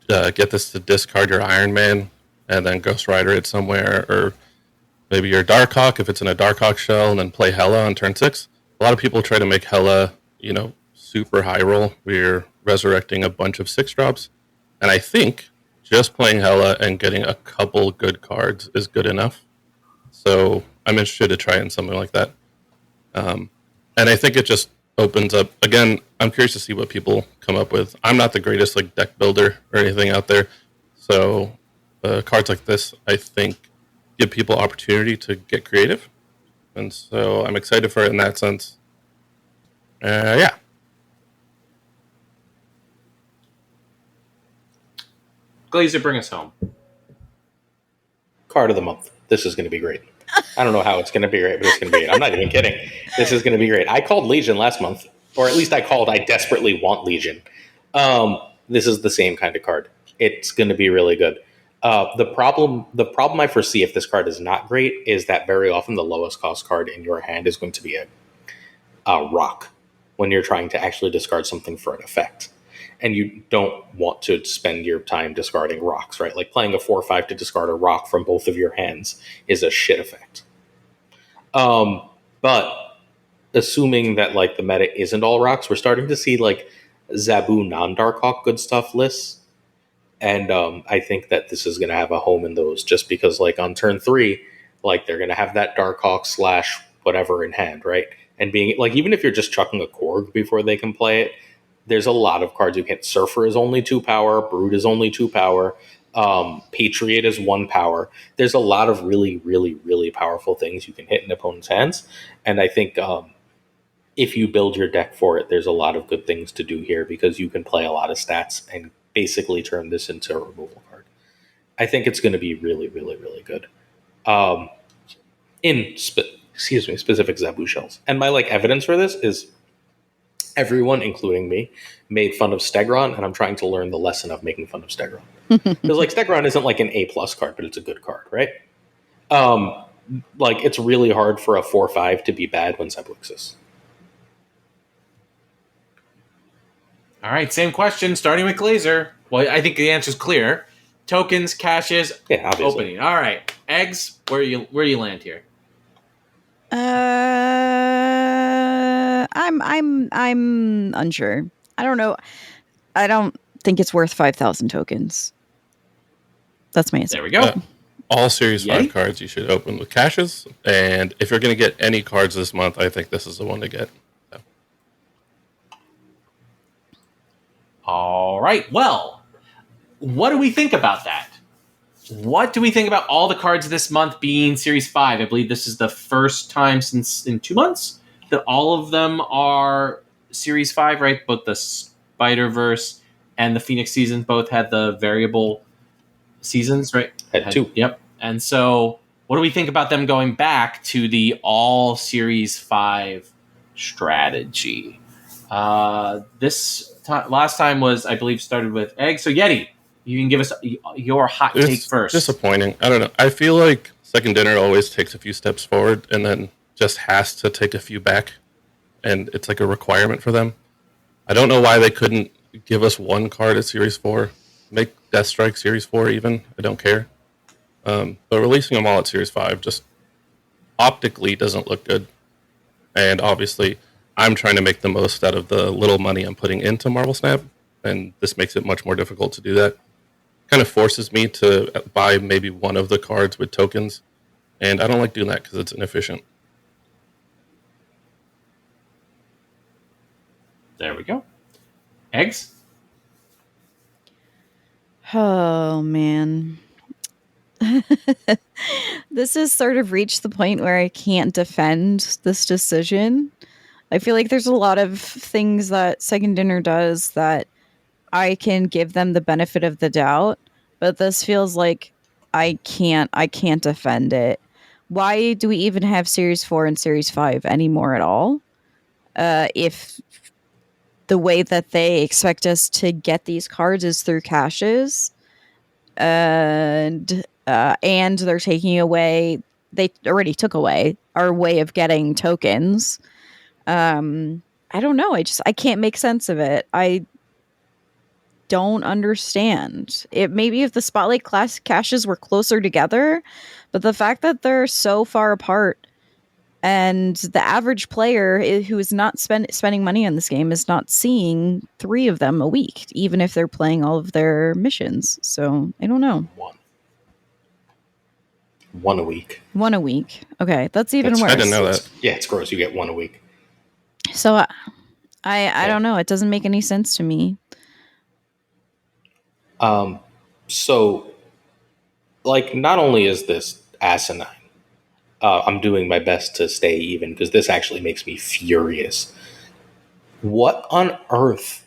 get this to discard your Iron Man and then Ghost Rider it somewhere, or maybe your Darkhawk if it's in a Darkhawk shell, and then play Hela on turn 6. A lot of people try to make Hela, super high roll. We're resurrecting a bunch of 6-drops, and I think just playing Hela and getting a couple good cards is good enough. So I'm interested to try in something like that. And I think it just opens up, again, I'm curious to see what people come up with. I'm not the greatest deck builder or anything out there. So cards like this, I think, give people opportunity to get creative. And so I'm excited for it in that sense. Yeah. Glazer, bring us home. Card of the month. This is going to be great. I don't know how it's going to be great, but it's going to be great. I'm not even kidding. This is going to be great. I called Legion last month, or at least I desperately want Legion. This is the same kind of card. It's going to be really good. The problem I foresee if this card is not great is that very often the lowest cost card in your hand is going to be a rock when you're trying to actually discard something for an effect. And you don't want to spend your time discarding rocks, right? Playing a 4/5 to discard a rock from both of your hands is a shit effect. But assuming that the meta isn't all rocks, we're starting to see Zabu non-Darkhawk good stuff lists. And I think that this is going to have a home in those, just because on turn 3, they're going to have that Darkhawk / whatever in hand, right? And being even if you're just chucking a Korg before they can play it, there's a lot of cards you can. Surfer is only 2 power. Brood is only 2 power. Patriot is 1 power. There's a lot of really, really, really powerful things you can hit in opponents' hands. And I think if you build your deck for it, there's a lot of good things to do here, because you can play a lot of stats and basically turn this into a removal card. I think it's going to be really, really, really good. Specific Zabu shells. And my evidence for this is everyone, including me, made fun of Stegron, and I'm trying to learn the lesson of making fun of Stegron. Because Stegron isn't an A+ card, but it's a good card, right? It's really hard for a 4/5 to be bad when Zabu exists. All right, same question, starting with Glazer. Well, I think the answer is clear. Tokens, caches, obviously. opening. All right, Eggs, where you land here? I'm unsure. I don't know. I don't think it's worth 5,000 tokens. That's my answer. There we go. All Series Yeti? 5 cards you should open with caches, and if you're going to get any cards this month, I think this is the one to get. So. All right. Well, what do we think about that? What do we think about all the cards this month being Series 5? I believe this is the first time since in 2 months that all of them are Series 5, right? Both the Spider-Verse and the Phoenix season both had the variable seasons, right? Had 2. Yep. And so what do we think about them going back to the all Series 5 strategy? Last time was, I believe, started with Egg. So Yeti, you can give us your hot take first. Disappointing. I don't know. I feel like Second Dinner always takes a few steps forward and then just has to take a few back. And it's like a requirement for them. I don't know why they couldn't give us one card at Series 4. Make Death Strike Series 4 even. I don't care. But releasing them all at Series 5 just optically doesn't look good. And obviously, I'm trying to make the most out of the little money I'm putting into Marvel Snap. And this makes it much more difficult to do that. Kind of forces me to buy maybe one of the cards with tokens. And I don't like doing that because it's inefficient. There we go. Eggs? Oh, man. This has sort of reached the point where I can't defend this decision. I feel like there's a lot of things that Second Dinner does that I can give them the benefit of the doubt, but this feels like I can't defend it. Why do we even have Series 4 and Series 5 anymore at all? If the way that they expect us to get these cards is through caches, and they're taking away, they already took away our way of getting tokens. I don't know. I can't make sense of it. I don't understand it. Maybe if the Spotlight class caches were closer together, but the fact that they're so far apart and the average player who is not spending money on this game is not seeing 3 of them a week, even if they're playing all of their missions. So I don't know. One a week. 1 a week. Okay, that's even worse. I didn't know that. Yeah, it's gross. You get 1 a week. So I don't know. It doesn't make any sense to me. So, like, not only is this asinine, I'm doing my best to stay even because this actually makes me furious. What on earth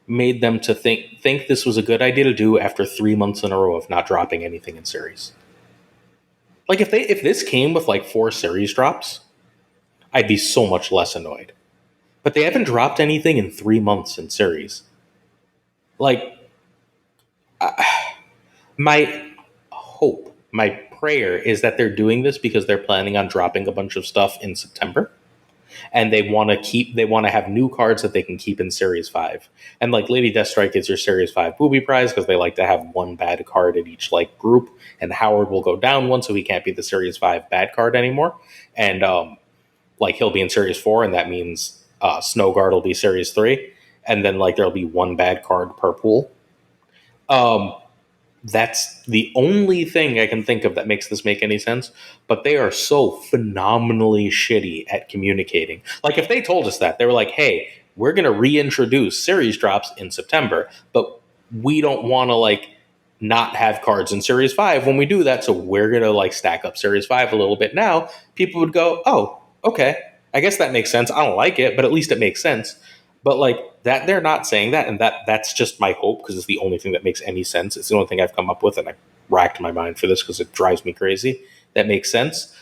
made them to think this was a good idea to do after 3 months in a row of not dropping anything in series? Like, if this came with like 4 series drops, I'd be so much less annoyed. But they haven't dropped anything in 3 months in series. Like, my hope, my prayer is that they're doing this because they're planning on dropping a bunch of stuff in September. And they want to have new cards that they can keep in Series 5. And like Lady Deathstrike is your Series 5 booby prize because they like to have one bad card in each like group. And Howard will go down one, so he can't be the Series 5 bad card anymore. And like he'll be in Series 4, and that means Snowguard will be Series 3. And then like there'll be one bad card per pool. That's the only thing I can think of that makes this make any sense. But they are so phenomenally shitty at communicating. Like if they told us that, they were like, hey, we're going to reintroduce series drops in September, but we don't want to like not have cards in Series 5 when we do that. So we're going to like stack up Series 5 a little bit now. People would go, oh, okay, I guess that makes sense. I don't like it, but at least it makes sense. But like that, they're not saying that, and that's just my hope because it's the only thing that makes any sense. It's the only thing I've come up with, and I racked my mind for this because it drives me crazy. That makes sense.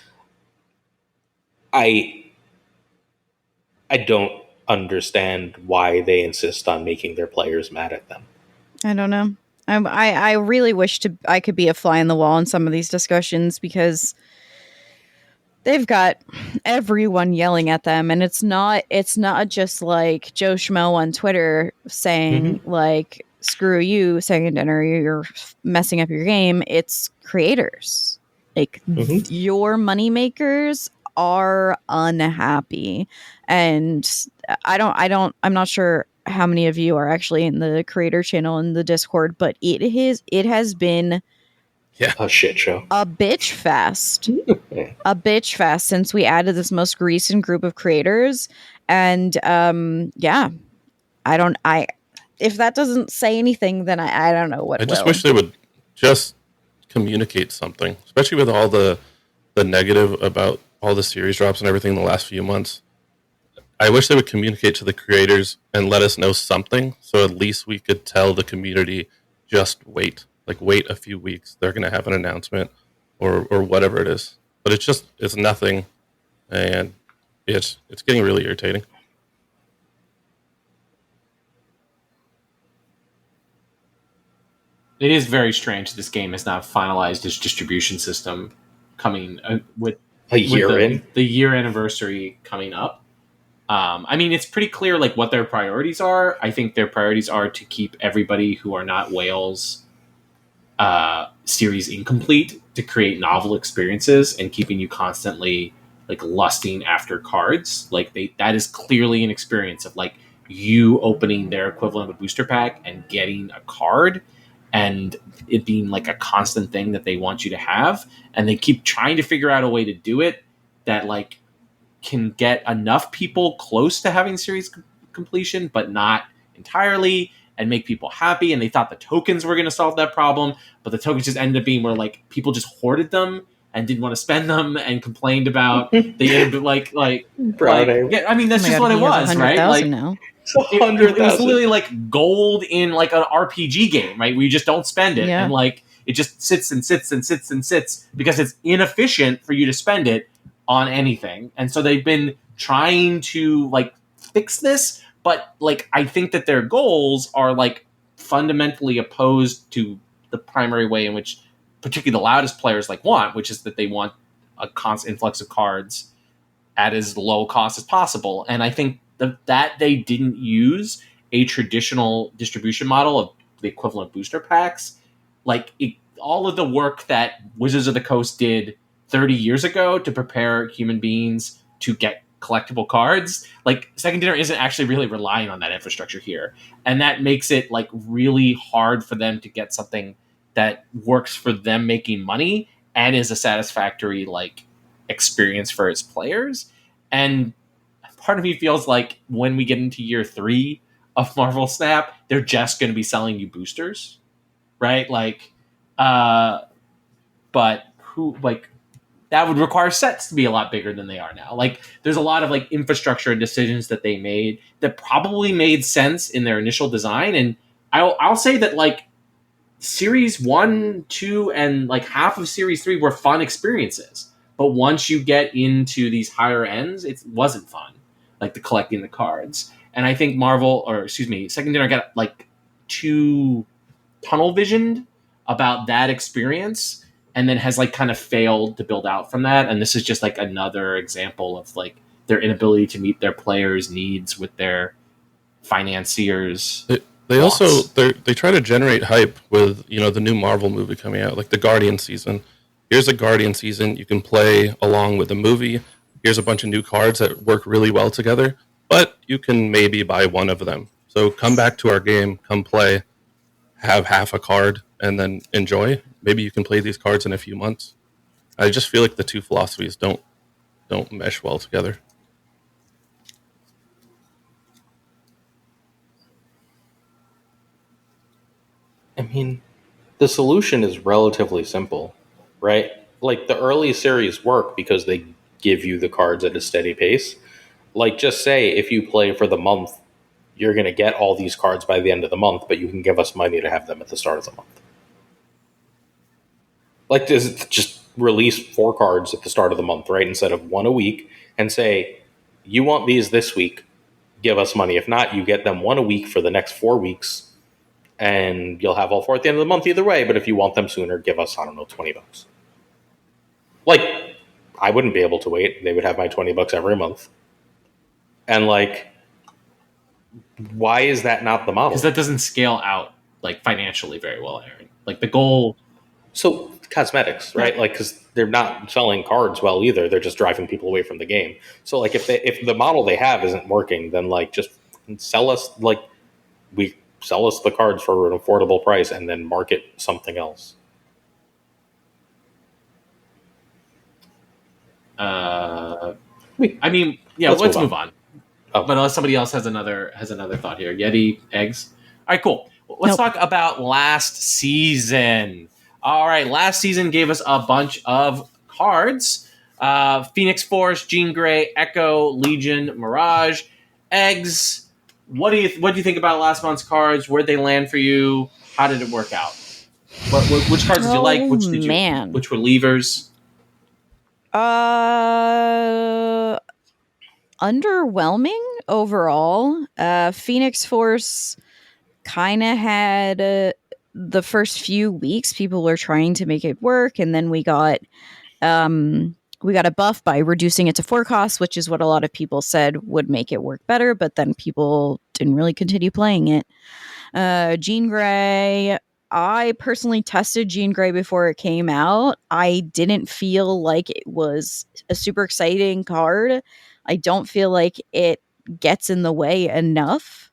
I don't understand why they insist on making their players mad at them. I don't know. I really wish I could be a fly in the wall in some of these discussions because they've got everyone yelling at them, and it's not just like Joe Schmo on Twitter saying like, screw you, Second Dinner, you're messing up your game. It's creators. Like your money makers are unhappy, and I'm not sure how many of you are actually in the creator channel in the Discord, but it has been A shit show. a bitch fest. Yeah. A bitch fest since we added this most recent group of creators. And yeah, I if that doesn't say anything, then I don't know what I just will. wish they would just communicate something, especially with all the negative about all the series drops and everything in the last few months. I wish they would communicate to the creators and let us know something, so at least we could tell the community, just wait. Like, wait a few weeks. They're going to have an announcement or whatever it is. But it's nothing, and it's getting really irritating. It is very strange this game has not finalized its distribution system coming with A year in. the year anniversary coming up. I mean, it's pretty clear like what their priorities are. I think their priorities are to keep everybody who are not whales series incomplete, to create novel experiences and keeping you constantly like lusting after cards. Like that is clearly an experience of like you opening their equivalent of a booster pack and getting a card, and it being like a constant thing that they want you to have, and they keep trying to figure out a way to do it that like can get enough people close to having series completion, but not entirely, and make people happy. And they thought the tokens were going to solve that problem, but the tokens just ended up being where like people just hoarded them and didn't want to spend them and complained about the like yeah, I mean that's just what it was, right? Like now. it was literally like gold in like an RPG game, right? Where you just don't spend it, Yeah. and like it just sits and sits and sits and sits because it's inefficient for you to spend it on anything. And so they've been trying to like fix this, but like I think that their goals are like fundamentally opposed to the primary way in which particularly the loudest players like want, which is that they want a constant influx of cards at as low cost as possible. And I think that they didn't use a traditional distribution model of the equivalent booster packs, like all of the work that Wizards of the Coast did 30 years ago to prepare human beings to get collectible cards, like Second Dinner isn't actually really relying on that infrastructure here, and that makes it like really hard for them to get something that works for them making money and is a satisfactory like experience for its players. And part of me feels like when we get into year 3 of Marvel Snap, they're just going to be selling you boosters, right? Like but who like that would require sets to be a lot bigger than they are now. Like there's a lot of like infrastructure and decisions that they made that probably made sense in their initial design. And I'll say that like series 1, 2, and like half of series 3 were fun experiences. But once you get into these higher ends, it wasn't fun. Like the collecting the cards. And I think Second Dinner got like too tunnel visioned about that experience, and then has like kind of failed to build out from that. And this is just like another example of like their inability to meet their players' needs with their financiers. They also they try to generate hype with the new Marvel movie coming out, like the Guardian season. Here's a Guardian season you can play along with the movie. Here's a bunch of new cards that work really well together, but you can maybe buy one of them. So come back to our game, come play, have half a card, and then enjoy. Maybe you can play these cards in a few months. I just feel like the two philosophies don't mesh well together. I mean, the solution is relatively simple, right? Like the early series work because they give you the cards at a steady pace. Like just say if you play for the month, you're going to get all these cards by the end of the month, but you can give us money to have them at the start of the month. Like just release 4 cards at the start of the month, right? Instead of 1 a week, and say, you want these this week, give us money. If not, you get them 1 a week for the next 4 weeks, and you'll have all 4 at the end of the month either way. But if you want them sooner, give us, I don't know, $20. Like, I wouldn't be able to wait. They would have my $20 every month. And like, why is that not the model? Because that doesn't scale out like financially very well, Aaron. Like the goal. So cosmetics, right? Like, because they're not selling cards well either. They're just driving people away from the game. So like, if the model they have isn't working, then like just sell us the cards for an affordable price and then market something else. I mean, yeah, let's move on. Oh. But unless somebody else has another thought here. Yeti, eggs. All right, cool. Let's talk about last season. All right, last season gave us a bunch of cards. Phoenix Force, Jean Grey, Echo, Legion, Mirage, eggs. What do you think about last month's cards? Where'd they land for you? How did it work out? Which cards did you like? Which were levers? Underwhelming overall. Phoenix Force kind of had the first few weeks people were trying to make it work, and then we got a buff by reducing it to 4 costs, which is what a lot of people said would make it work better, but then people didn't really continue playing it. Jean Grey, I personally tested Jean Grey before it came out. I didn't feel like it was a super exciting card. I don't feel like it gets in the way enough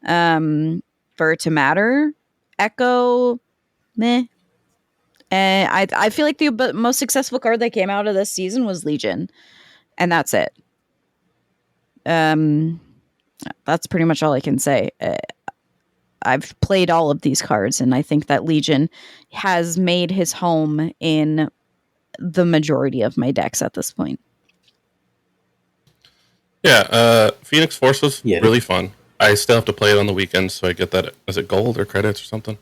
for it to matter. Echo, meh. And I feel like the most successful card that came out of this season was Legion, and that's it. That's pretty much all I can say. I've played all of these cards, and I think that Legion has made his home in the majority of my decks at this point. Yeah, Phoenix Force was really fun. I still have to play it on the weekends, so I get that. Is it gold or credits or something?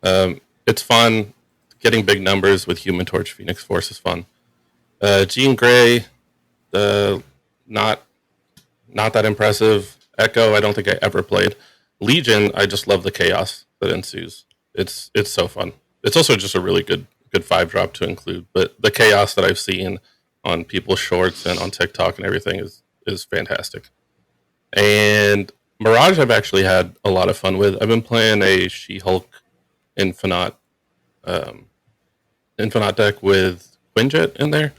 It's fun. Getting big numbers with Human Torch Phoenix Force is fun. Jean Grey, not that impressive. Echo, I don't think I ever played. Legion, I just love the chaos that ensues. It's so fun. It's also just a really good 5-drop to include. But the chaos that I've seen on people's shorts and on TikTok and everything is fantastic. And Mirage, I've actually had a lot of fun with. I've been playing a She-Hulk Infinite deck with Quinjet in there,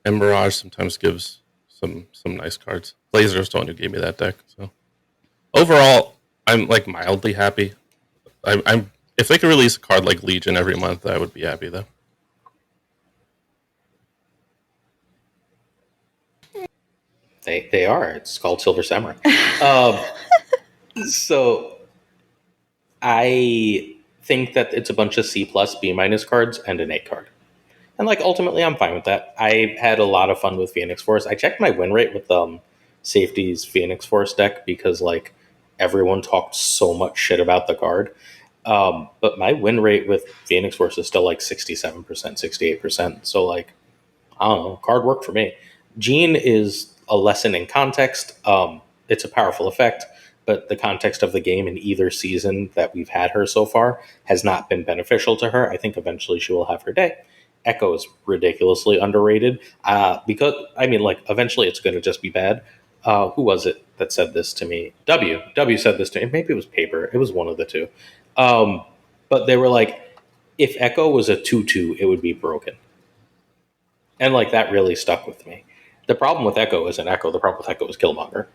and Mirage sometimes gives some nice cards. Glazer is the one who gave me that deck. So overall, I'm like mildly happy. I'm if they could release a card like Legion every month, I would be happy though. They are. It's called Silver Samurai. So I think that it's a bunch of C+, B- cards and an A card. And like ultimately I'm fine with that. I had a lot of fun with Phoenix Force. I checked my win rate with Safety's Phoenix Force deck because like everyone talked so much shit about the card. But my win rate with Phoenix Force is still like 67%, 68%. So like, I don't know, card worked for me. Jean is a lesson in context. It's a powerful effect, but the context of the game in either season that we've had her so far has not been beneficial to her. I think eventually she will have her day. Echo is ridiculously underrated because, I mean, like, eventually it's going to just be bad. Who was it that said this to me? W said this to me. Maybe it was Paper. It was one of the two. But they were like, if Echo was a 2/2, it would be broken. And, like, that really stuck with me. The problem with Echo isn't Echo. The problem with Echo is Killmonger.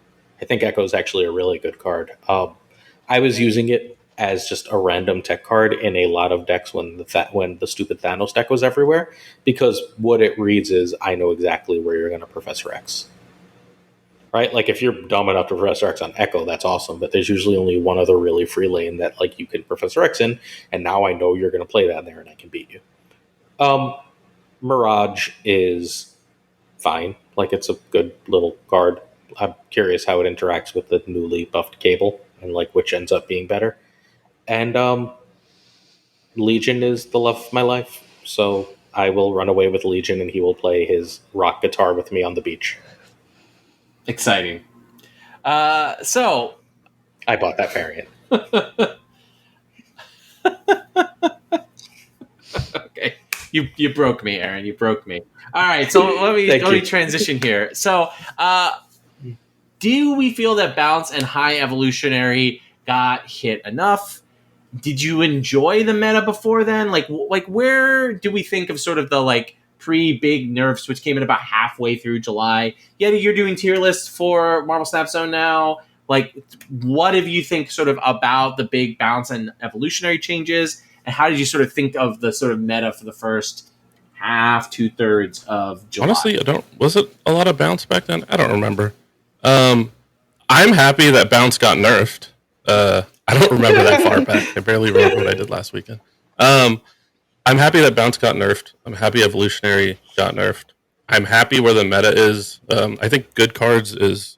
I think Echo is actually a really good card. I was using it as just a random tech card in a lot of decks when the stupid Thanos deck was everywhere, because what it reads is, I know exactly where you're going to Professor X. Right? Like, if you're dumb enough to Professor X on Echo, that's awesome, but there's usually only one other really free lane that like you can Professor X in, and now I know you're going to play that there and I can beat you. Mirage is fine. Like, it's a good little card. I'm curious how it interacts with the newly buffed Cable and like which ends up being better. And Legion is the love of my life, so I will run away with Legion and he will play his rock guitar with me on the beach. Exciting. So I bought that variant. Okay. You broke me, Aaron. You broke me. All right, so let me transition here. So, do we feel that Bounce and High Evolutionary got hit enough? did you enjoy the meta before then? Like where do we think of sort of the like pre-big nerf switch came in about halfway through July? Yeah, you're doing tier lists for Marvel Snap Zone now. Like, what have you think sort of about the big bounce and evolutionary changes? And how did you sort of think of the sort of meta for the first half, 2/3 of July? Honestly, was it a lot of bounce back then? I don't remember. I'm happy that bounce got nerfed. I don't remember that far back. I barely remember what I did last weekend. I'm happy that bounce got nerfed. I'm happy evolutionary got nerfed. I'm happy where the meta is. I think good cards is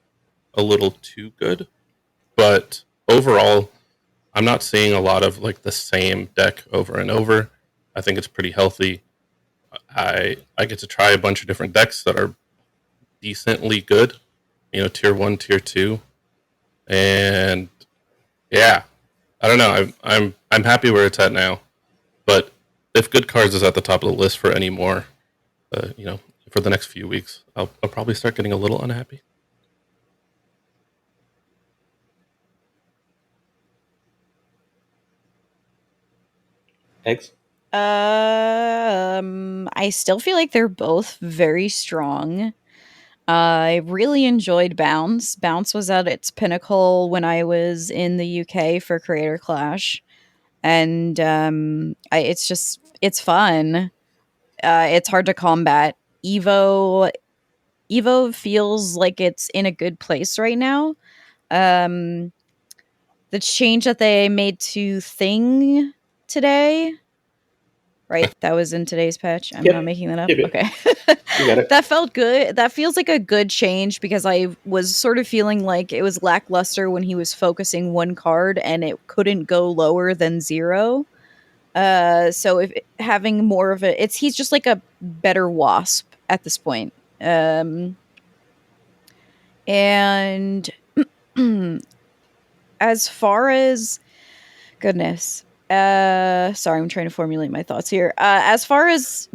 a little too good, but overall, I'm not seeing a lot of like the same deck over and over. I think it's pretty healthy. I get to try a bunch of different decks that are decently good, tier 1, tier 2, and yeah, I don't know. I'm happy where it's at now, but if good cards is at the top of the list for any more, for the next few weeks, I'll probably start getting a little unhappy. Eggs? I still feel like they're both very strong. I really enjoyed Bounce. Bounce was at its pinnacle when I was in the UK for Creator Clash, and it's fun. It's hard to combat. Evo feels like it's in a good place right now. The change that they made to Thing today, right? That was in today's patch. I'm not making that up. Yep. Okay. You got it. That felt good. That feels like a good change because I was sort of feeling like it was lackluster when he was focusing one card and it couldn't go lower than 0. So if having more of he's just like a better wasp at this point. And as far as goodness, sorry, I'm trying to formulate my thoughts here. As far as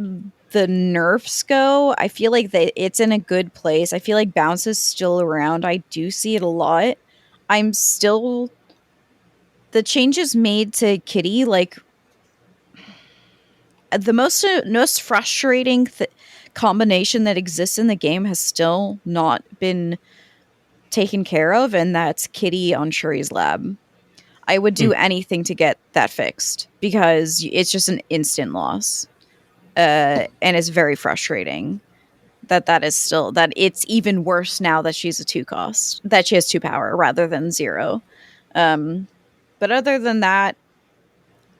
the nerfs go, I feel like it's in a good place. I feel like Bounce is still around. I do see it a lot. The changes made to Kitty, like the most frustrating combination that exists in the game has still not been taken care of, and that's Kitty on Shuri's lab. I would do anything to get that fixed because it's just an instant loss. And it's very frustrating that it's even worse now that she's a 2 cost, that she has 2 power rather than 0. But other than that,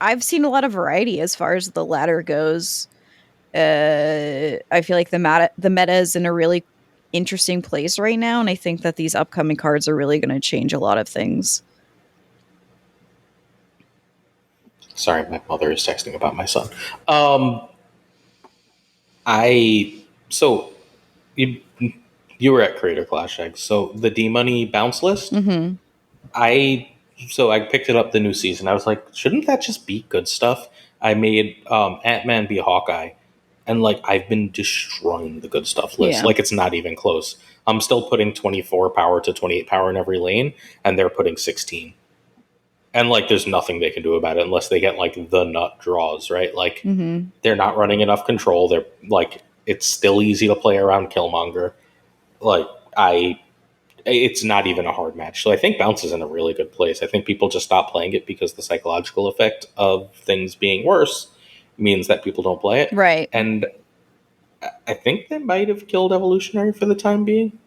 I've seen a lot of variety as far as the ladder goes. I feel like the meta is in a really interesting place right now, and I think that these upcoming cards are really going to change a lot of things. Sorry, my mother is texting about my son. So you were at Creator Clash Eggs. So the D-Money bounce list, Mm-hmm. I picked it up the new season. I was like, shouldn't that just be good stuff? I made Ant-Man be Hawkeye, and like I've been destroying the good stuff list. Yeah. Like it's not even close. I'm still putting 24 power to 28 power in every lane, and they're putting 16. And like there's nothing they can do about it unless they get like the nut draws, right? Like they're not running enough control. They're like it's still easy to play around Killmonger. Like it's not even a hard match. So I think Bounce is in a really good place. I think people just stop playing it because the psychological effect of things being worse means that people don't play it. Right. And I think they might have killed Evolutionary for the time being,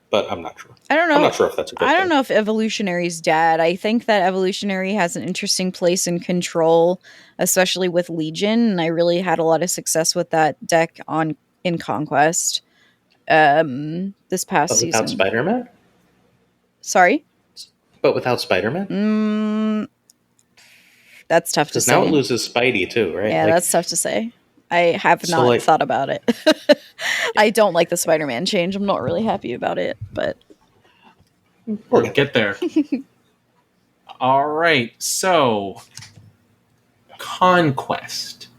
but I'm not sure. I don't know. I'm not sure if that's a good thing. I don't know if Evolutionary's dead. I think that Evolutionary has an interesting place in control, especially with Legion, and I really had a lot of success with that deck in Conquest this past season. Without Spider-Man? Sorry? But without Spider-Man? That's tough to say. Because now it loses Spidey too, right? Yeah, that's tough to say. I have not thought about it. I don't like the Spider-Man change. I'm not really happy about it, but we'll get there. All right, so Conquest.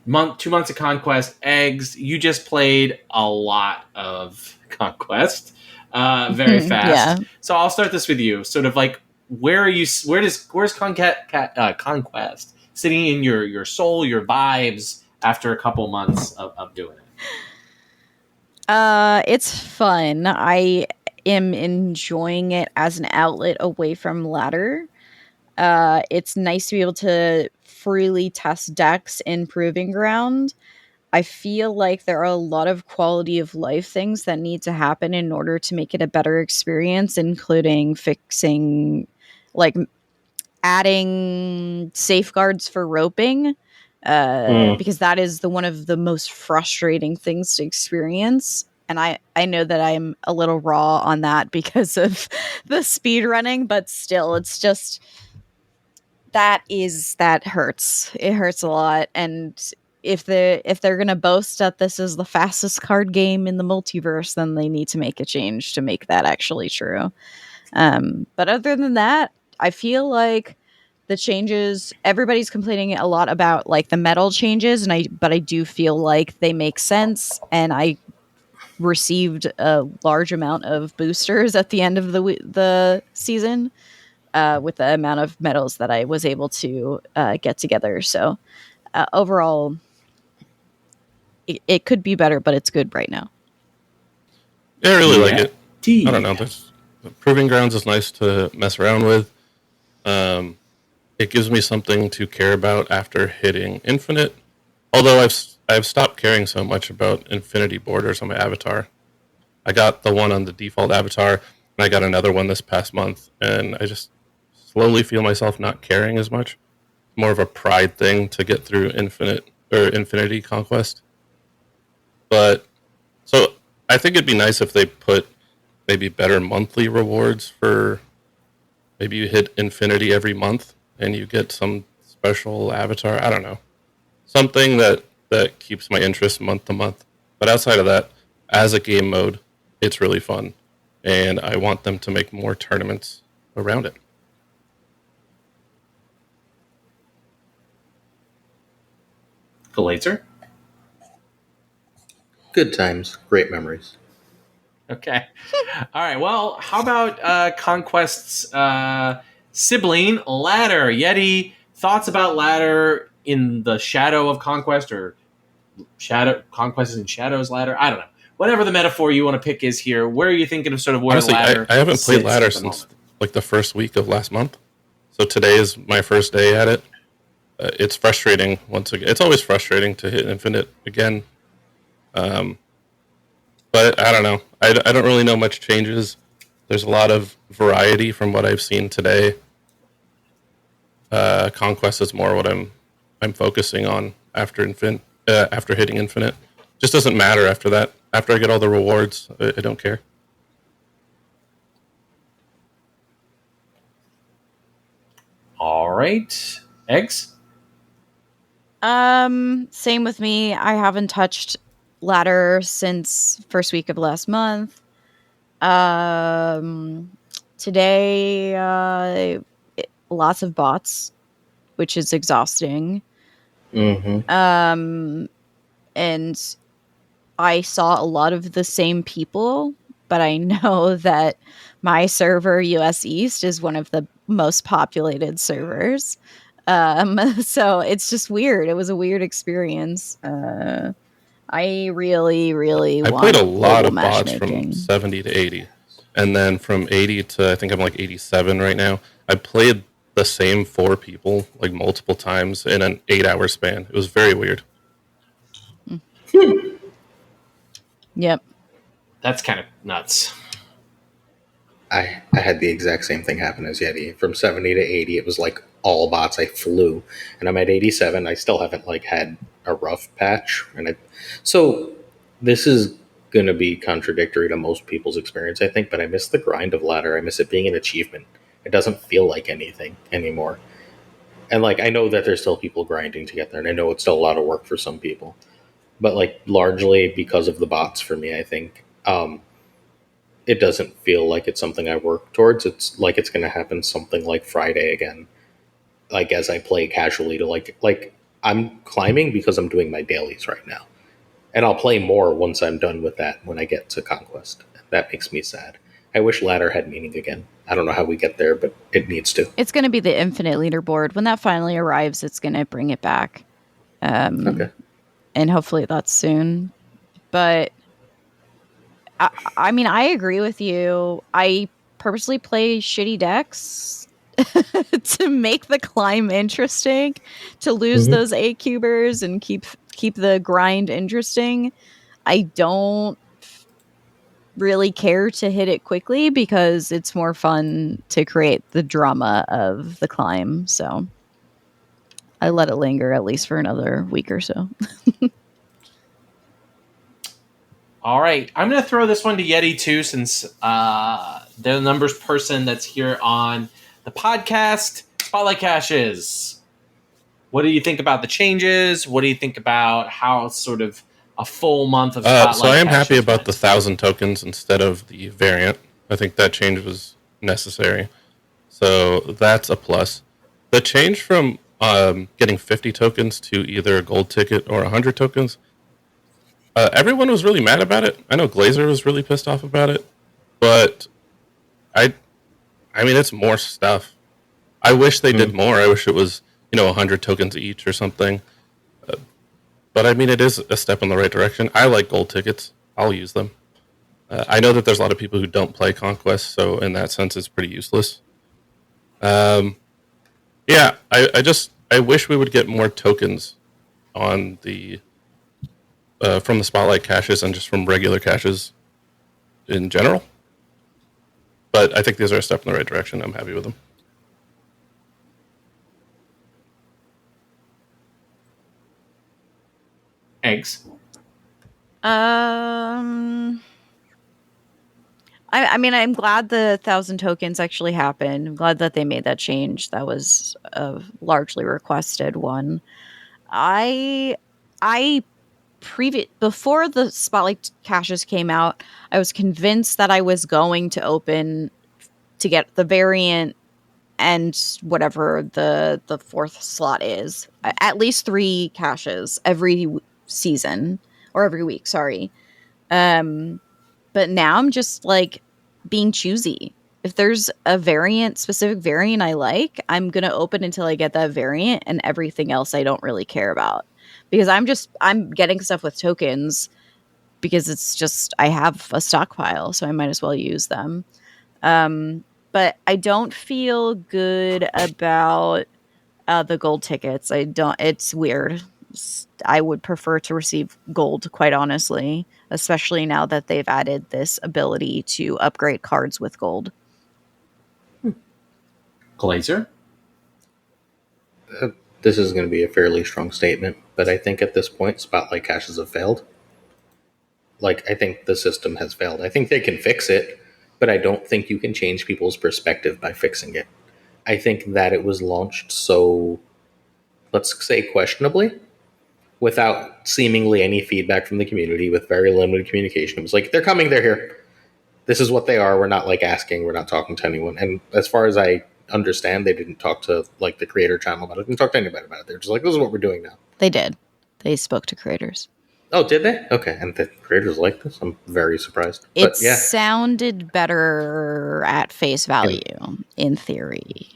2 months of Conquest. Eggs, you just played a lot of Conquest very fast. Yeah. So I'll start this with you. Sort of like, where are you? Where's Conquest sitting in your soul, your vibes after a couple months of doing it? It's fun. I am enjoying it as an outlet away from ladder. It's nice to be able to freely test decks in Proving Ground. I feel like there are a lot of quality of life things that need to happen in order to make it a better experience, including fixing, like adding safeguards for roping, because that is one of the most frustrating things to experience. And I know that I'm a little raw on that because of the speed running, but still, it's just that hurts. It hurts a lot. And if they're gonna boast that this is the fastest card game in the multiverse, then they need to make a change to make that actually true. But other than that, I feel like the changes, everybody's complaining a lot about like the metal changes, but I do feel like they make sense, and I received a large amount of boosters at the end of the season, with the amount of medals that I was able to get together. So overall, it could be better, but it's good right now. Yeah, I really like it. T. I don't know. Proving Grounds is nice to mess around with. It gives me something to care about after hitting Infinite. Although I've stopped caring so much about Infinity borders on my avatar. I got the one on the default avatar, and I got another one this past month, and I just slowly feel myself not caring as much. More of a pride thing to get through Infinity Conquest. But so I think it'd be nice if they put maybe better monthly rewards for maybe you hit Infinity every month and you get some special avatar. I don't know. Something that keeps my interest month to month. But outside of that, as a game mode, it's really fun. And I want them to make more tournaments around it. Glazer? Good times, great memories. Okay. All right. Well, how about Conquest's sibling, Ladder? Yeti, thoughts about Ladder in the shadow of Conquest, or Conquest is in Shadow's Ladder? I don't know. Whatever the metaphor you want to pick is here, where are you thinking of sort of where Honestly, Ladder I haven't played sits Ladder at the since moment? like the first week of last month. So today is my first day at it. It's frustrating once again. It's always frustrating to hit Infinite again. But I don't know. I don't really know much changes. There's a lot of variety from what I've seen today. Conquest is more what I'm focusing on after hitting Infinite. Just doesn't matter after that. After I get all the rewards, I don't care. All right. Eggs? Same with me. I haven't touched ladder since first week of last month. Today, lots of bots, which is exhausting. Mm-hmm. And I saw a lot of the same people, but I know that my server, US East, is one of the most populated servers. So it's just weird. It was a weird experience. I really, really I played want a lot global of bots from matchmaking. 70 to 80. And then from 80 to I think I'm like 87 right now. I played the same 4 people like multiple times in an 8-hour span. It was very weird. Yep. That's kind of nuts. I had the exact same thing happen as Yeti. From 70 to 80, it was like all bots. I flew, and I'm at 87. I still haven't like had a rough patch, so this is gonna be contradictory to most people's experience, I think. But I miss the grind of ladder. I miss it being an achievement. It doesn't feel like anything anymore. And like I know that there's still people grinding to get there, and I know it's still a lot of work for some people. But like largely because of the bots for me, I think. It doesn't feel like it's something I work towards. It's like it's going to happen something like Friday again. Like as I play casually to like I'm climbing because I'm doing my dailies right now. And I'll play more once I'm done with that when I get to Conquest. That makes me sad. I wish ladder had meaning again. I don't know how we get there, but it needs to. It's going to be the infinite leaderboard. When that finally arrives, it's going to bring it back. Okay. And hopefully that's soon. But I mean, I agree with you. I purposely play shitty decks to make the climb interesting, to lose those 8-cubers and keep the grind interesting. I don't really care to hit it quickly because it's more fun to create the drama of the climb. So I let it linger at least for another week or so. All right, I'm going to throw this one to Yeti too, since they're the numbers person that's here on the podcast. Spotlight caches. What do you think about the changes? What do you think about how sort of a full month of Spotlight So I am caches happy about went? the 1,000 tokens instead of the variant. I think that change was necessary. So that's a plus. The change from getting 50 tokens to either a gold ticket or 100 tokens, everyone was really mad about it. I know Glazer was really pissed off about it, but I mean, it's more stuff. I wish they did more. I wish it was, 100 tokens each or something. But I mean, it is a step in the right direction. I like gold tickets. I'll use them. I know that there's a lot of people who don't play Conquest, so in that sense, it's pretty useless. Yeah, I wish we would get more tokens on the from the Spotlight caches and just from regular caches in general. But I think these are a step in the right direction. I'm happy with them. Eggs. I mean, I'm glad the 1,000 tokens actually happened. I'm glad that they made that change. That was a largely requested one. Before the Spotlight caches came out, I was convinced that I was going to open to get the variant and whatever the fourth slot is. At least 3 caches every season or every week. Sorry. But now I'm just like being choosy. If there's a specific variant I like, I'm going to open until I get that variant, and everything else I don't really care about. Because I'm getting stuff with tokens because it's just, I have a stockpile, so I might as well use them. But I don't feel good about the gold tickets. It's weird. I would prefer to receive gold, quite honestly, especially now that they've added this ability to upgrade cards with gold. Glazer? This is going to be a fairly strong statement, but I think at this point, Spotlight caches have failed. I think the system has failed. I think they can fix it, but I don't think you can change people's perspective by fixing it. I think that it was launched so, let's say, questionably, without seemingly any feedback from the community, with very limited communication. It was like, they're coming, they're here. This is what they are. We're not asking, we're not talking to anyone. And as far as I understand, they didn't talk to the creator channel about it. Didn't talk to anybody about it. They're just like, this is what we're doing now. They did. They spoke to creators. Oh, did they? Okay, and the creators like this? I'm very surprised. It But yeah, sounded better at face value, in theory.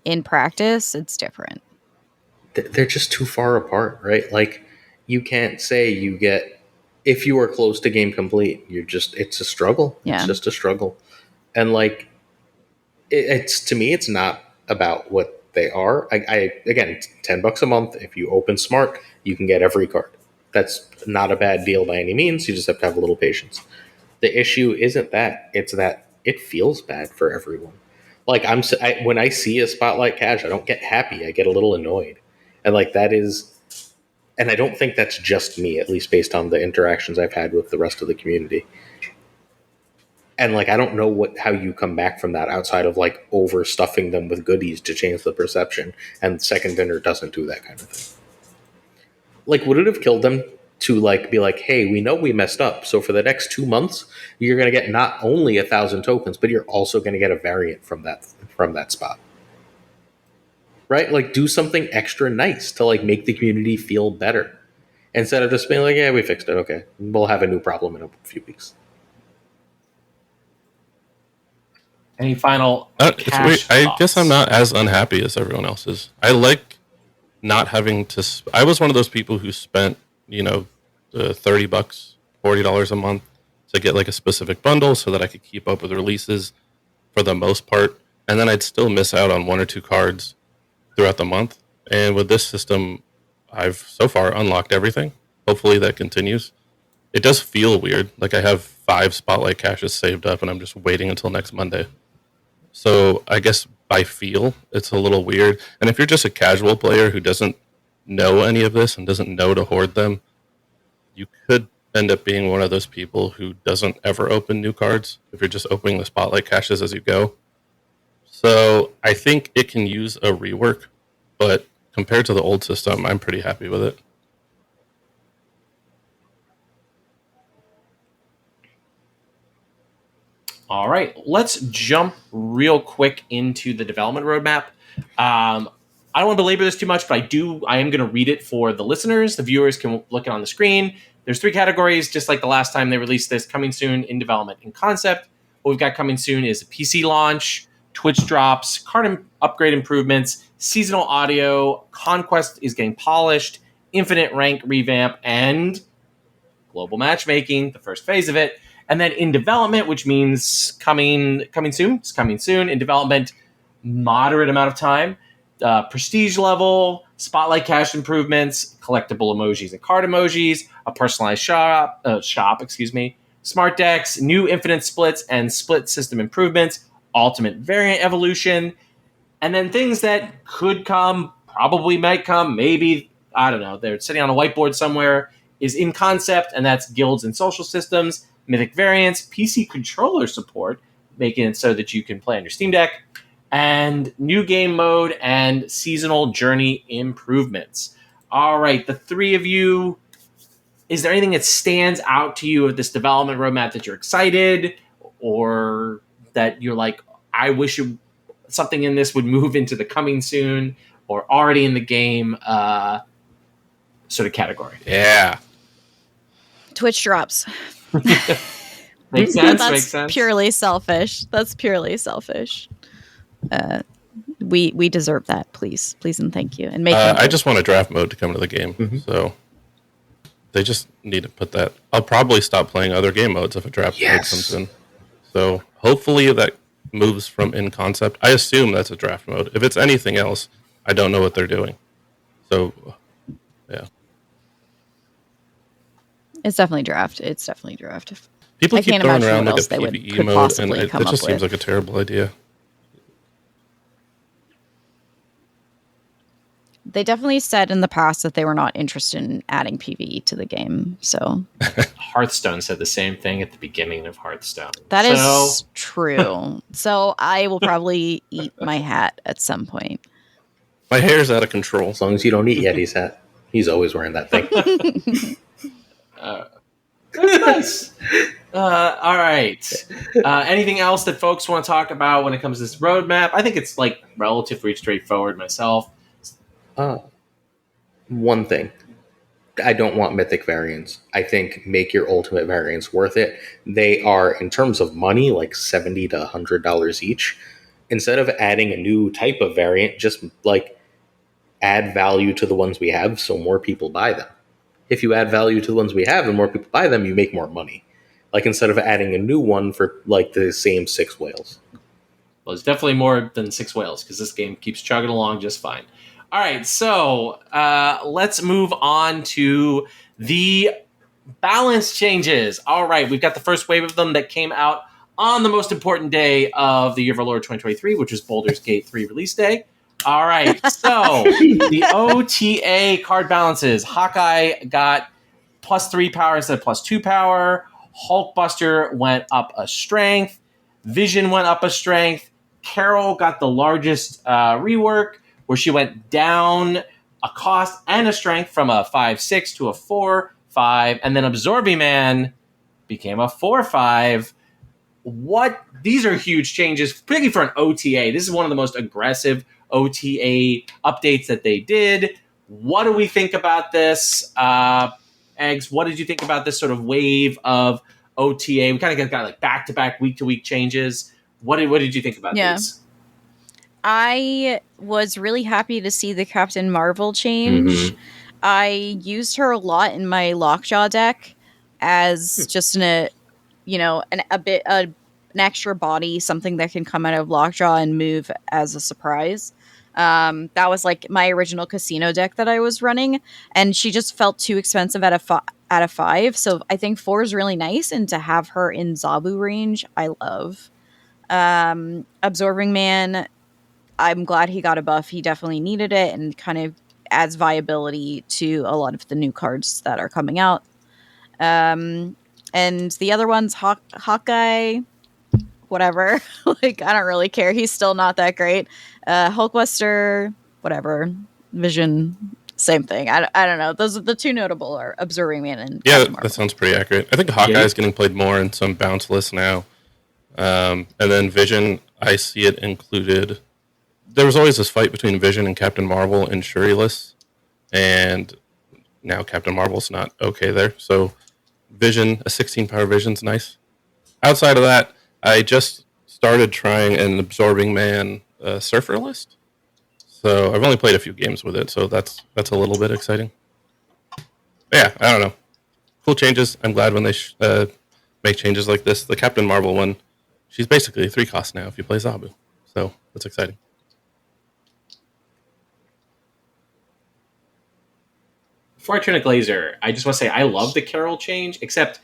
In practice, it's different. they're just too far apart, right? You can't say you get, if you are close to game complete, it's a struggle. Yeah. It's just a struggle. And it's to me, it's not about what they are. I again, $10 a month. If you open smart, you can get every card. That's not a bad deal by any means. You just have to have a little patience. The issue isn't that; it's that it feels bad for everyone. When I see a Spotlight cache, I don't get happy. I get a little annoyed, and that is, and I don't think that's just me. At least based on the interactions I've had with the rest of the community. And I don't know how you come back from that outside of overstuffing them with goodies to change the perception. And Second Dinner doesn't do that kind of thing. Would it have killed them to be like, hey, we know we messed up, so for the next 2 months, you're going to get not only 1,000 tokens, but you're also going to get a variant from that spot, right? Do something extra nice to make the community feel better, instead of just being like, yeah, we fixed it,, okay, we'll have a new problem in a few weeks. Any final It's weird. cash I thoughts? guess I'm not as unhappy as everyone else is. I like not having to. I was one of those people who spent, $30, $40 a month to get like a specific bundle so that I could keep up with releases for the most part, and then I'd still miss out on one or two cards throughout the month. And with this system, I've so far unlocked everything. Hopefully that continues. It does feel weird. Like I have 5 spotlight caches saved up and I'm just waiting until next Monday. So I guess by feel, it's a little weird. And if you're just a casual player who doesn't know any of this and doesn't know to hoard them, you could end up being one of those people who doesn't ever open new cards if you're just opening the spotlight caches as you go. So I think it can use a rework, but compared to the old system, I'm pretty happy with it. All right, let's jump real quick into the development roadmap. I don't want to belabor this too much, but I am going to read it for the listeners. The viewers can look it on the screen. There's 3 categories, just like the last time they released this: coming soon, in development, in concept. What we've got coming soon is a PC launch, Twitch drops, card upgrade improvements, seasonal audio, Conquest is getting polished, infinite rank revamp, and global matchmaking, the first phase of it. And then in development, which means coming soon. It's coming soon. In development, moderate amount of time. Prestige level, spotlight cache improvements, collectible emojis and card emojis, a personalized shop, smart decks, new infinite splits and split system improvements, ultimate variant evolution, and then things that could come, probably might come, maybe, I don't know, they're sitting on a whiteboard somewhere, is in concept, and that's guilds and social systems, mythic variants, PC controller support, making it so that you can play on your Steam Deck, and new game mode and seasonal journey improvements. All right, the 3 of you, is there anything that stands out to you of this development roadmap that you're excited, or that you're like, I wish something in this would move into the coming soon or already in the game sort of category? Yeah. Twitch drops. Makes sense. That's makes sense. purely selfish. We deserve that. Please and thank you. And make. I just want a draft mode to come to the game. So they just need to put that. I'll probably stop playing other game modes if a draft mode comes in. So hopefully that moves from in concept. I assume that's a draft mode. If it's anything else, I don't know what they're doing. So yeah. It's definitely draft. People I keep can't throwing imagine around what like a else they would- PvE could mode, and possibly it come just up seems with. like a terrible idea. They definitely said in the past that they were not interested in adding PvE to the game. So Hearthstone said the same thing at the beginning of Hearthstone. that is true. So I will probably eat my hat at some point. My hair's out of control. As long as you don't eat Yeti's hat. He's always wearing that thing. That's nice. All right. Anything else that folks want to talk about when it comes to this roadmap? I think it's like relatively straightforward myself. One thing. I don't want mythic variants. I think make your ultimate variants worth it. They are, in terms of money, like $70 to $100 each. Instead of adding a new type of variant, just like add value to the ones we have so more people buy them. If you add value to the ones we have and more people buy them, you make more money. Like instead of adding a new one for like the same 6 whales. Well, it's definitely more than 6 whales because this game keeps chugging along just fine. All right, so let's move on to the balance changes. All right, we've got the first wave of them that came out on the most important day of the Year of Our Lord 2023, which was Baldur's Gate 3 release day. All right, so the OTA card balances. Hawkeye got +3 power instead of +2 power. Hulkbuster went up a strength. Vision went up a strength. Carol got the largest rework, where she went down a cost and a strength from a 5/6 to a 4/5, and then Absorbing Man became a 4/5. These are huge changes, particularly for an OTA. This is one of the most aggressive OTA updates that they did. What do we think about this? Eggs, what did you think about this sort of wave of OTA? We kind of got like back-to-back, week-to-week changes. What did you think about Yeah. these? I was really happy to see the Captain Marvel change. I used her a lot in my Lockjaw deck as just an extra body, something that can come out of Lockjaw and move as a surprise. That was like my original casino deck that I was running, and she just felt too expensive at a 5. So I think 4 is really nice, and to have her in Zabu range, I love. Absorbing Man, I'm glad he got a buff. He definitely needed it, and kind of adds viability to a lot of the new cards that are coming out. And the other one's Hawkeye, whatever. Like, I don't really care. He's still not that great. Hulkbuster, whatever. Vision, same thing. I don't know. Those are the two notable are Absorbing Man and Yeah, Captain Marvel. that sounds pretty accurate. I think Hawkeye is getting played more in some bounce lists now. And then Vision, I see it included. There was always this fight between Vision and Captain Marvel in Shuri lists, and now Captain Marvel's not okay there. So Vision, a 16 power Vision's nice. Outside of that, I just started trying an Absorbing Man Surfer list. So I've only played a few games with it, so that's a little bit exciting. But yeah, I don't know. Cool changes. I'm glad when they make changes like this. The Captain Marvel one, she's basically a 3 cost now if you play Zabu. So that's exciting. Before I turn to Glazer, I just want to say I love the Carol change, except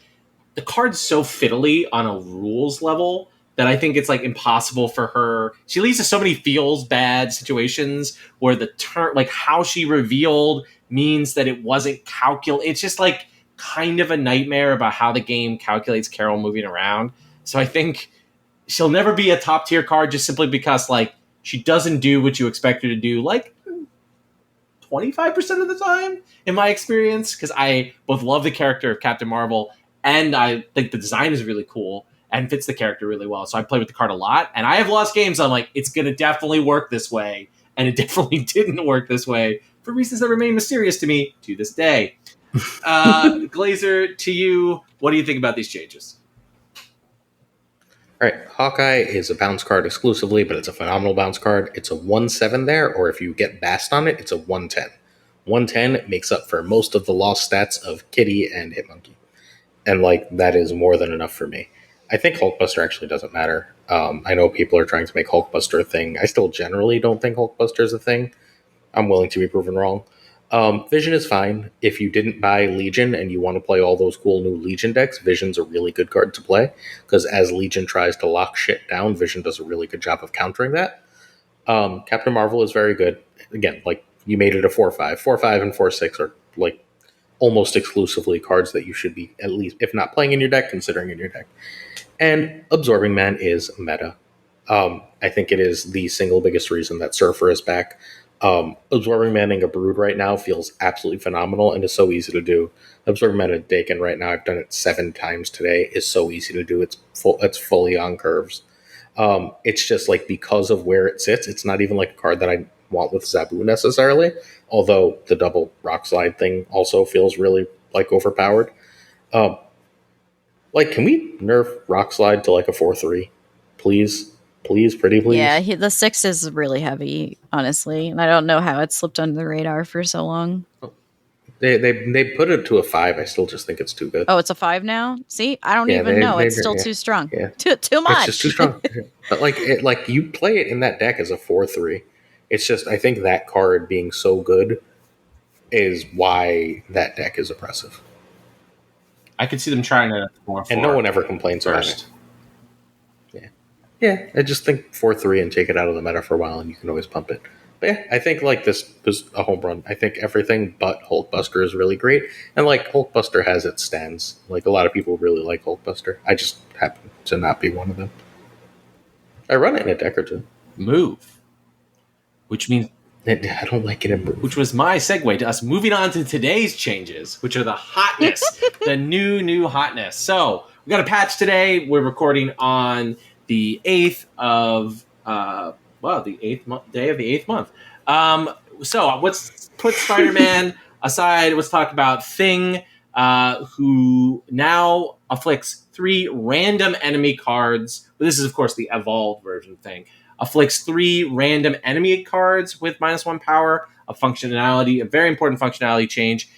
the card's so fiddly on a rules level that I think it's like impossible for her. She leads to so many feels bad situations where the turn, like how she revealed, means that it wasn't calculated. It's just like kind of a nightmare about how the game calculates Carol moving around. So I think she'll never be a top tier card just simply because like she doesn't do what you expect her to do. Like 25% of the time, in my experience, because I both love the character of Captain Marvel and I think the design is really cool and fits the character really well. So I play with the card a lot, and I have lost games. I'm like, it's going to definitely work this way, and it definitely didn't work this way for reasons that remain mysterious to me to this day. Glazer, to you, what do you think about these changes? All right, Hawkeye is a bounce card exclusively, but it's a phenomenal bounce card. It's a 1/7 there, or if you get Bast on it, it's a 1/10. 1/10 makes up for most of the lost stats of Kitty and Hitmonkey. And, like, that is more than enough for me. I think Hulkbuster actually doesn't matter. I know people are trying to make Hulkbuster a thing. I still generally don't think Hulkbuster is a thing. I'm willing to be proven wrong. Vision is fine. If you didn't buy Legion and you want to play all those cool new Legion decks, Vision's a really good card to play, because as Legion tries to lock shit down, Vision does a really good job of countering that. Captain Marvel is very good. Again, like, you made it a 4/5. 4/5 and 4/6 are, like, almost exclusively cards that you should be, at least, if not playing in your deck, considering in your deck. And Absorbing Man is meta. I think it is the single biggest reason that Surfer is back. Absorbing Manning a Brood right now feels absolutely phenomenal and is so easy to do. Absorbing Man a Dakin right now, I've done it 7 times today, is so easy to do. It's fully on curves. It's just like, because of where it sits, it's not even like a card that I want with Zabu necessarily, although the double rock slide thing also feels really like overpowered. Like, can we nerf rock slide to like a 4/3? Please, pretty please. Yeah, the 6 is really heavy, honestly, and I don't know how it slipped under the radar for so long. They put it to a 5. I still just think it's too good. Oh, it's a 5 now? See, I don't even know. It's still too strong. Yeah. Too much. It's just too strong. But like you play it in that deck as a 4/3. It's just, I think that card being so good is why that deck is oppressive. I could see them trying to 4/4. And no one ever complains about it. Yeah, I just think 4/3 and take it out of the meta for a while, and you can always pump it. But yeah, I think like this was a home run. I think everything but Hulkbuster is really great, and like Hulkbuster has its stands. Like, a lot of people really like Hulkbuster. I just happen to not be one of them. I run it in a deck or two. Move, which means I don't like it in Move. Which was my segue to us moving on to today's changes, which are the hotness, the new hotness. So we got a patch today. We're recording on the 8th of the 8th day of the 8th month. So let's put Spider-Man aside. Let's talk about Thing. who now afflicts 3 random enemy cards. This is, of course, the evolved version thing. Afflicts 3 random enemy cards with -1 power. A very important functionality change.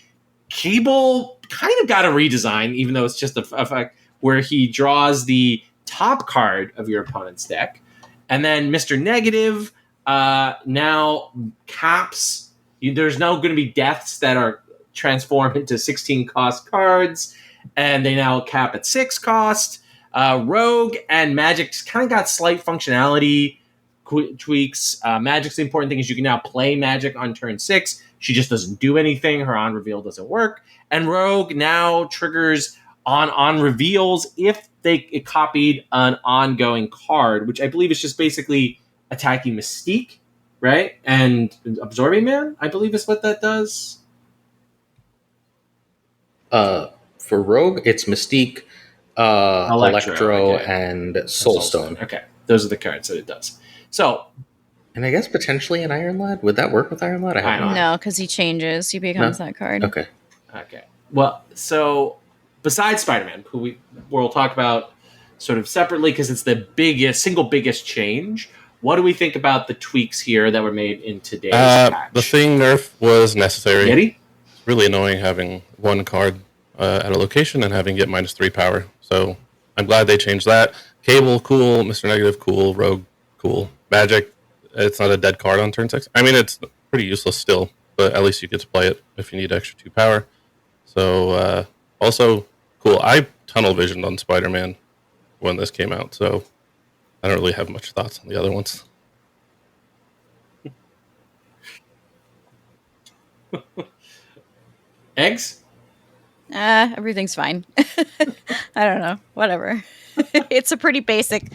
Cable kind of got a redesign, even though it's just a fact where he draws the top card of your opponent's deck. And then Mr. Negative now caps. There's now going to be deaths that are transformed into 16 cost cards, and they now cap at 6 cost. Rogue and Magic kind of got slight functionality tweaks. Magic's the important thing is you can now play Magic on turn 6. She just doesn't do anything. Her on reveal doesn't work. And Rogue now triggers on reveals if it copied an ongoing card, which I believe is just basically attacking Mystique, right? And Absorbing Man, I believe is what that does. For Rogue, it's Mystique, Electro, okay. and Soulstone. Okay, those are the cards that it does. So, and I guess potentially an Iron Lad. Would that work with Iron Lad? I don't know. No, because he changes. He becomes that card. Okay. Well, so besides Spider-Man, who we'll talk about sort of separately because it's the single biggest change. What do we think about the tweaks here that were made in today's patch? The Thing nerf was necessary. Yeti? It's really annoying having one card at a location and having it -3 power. So I'm glad they changed that. Cable, cool. Mr. Negative, cool. Rogue, cool. Magic, it's not a dead card on turn 6. I mean, it's pretty useless still, but at least you get to play it if you need extra 2 power. So also cool. I tunnel visioned on Spider-Man when this came out, so I don't really have much thoughts on the other ones. Eggs? Everything's fine. I don't know. Whatever. It's a pretty basic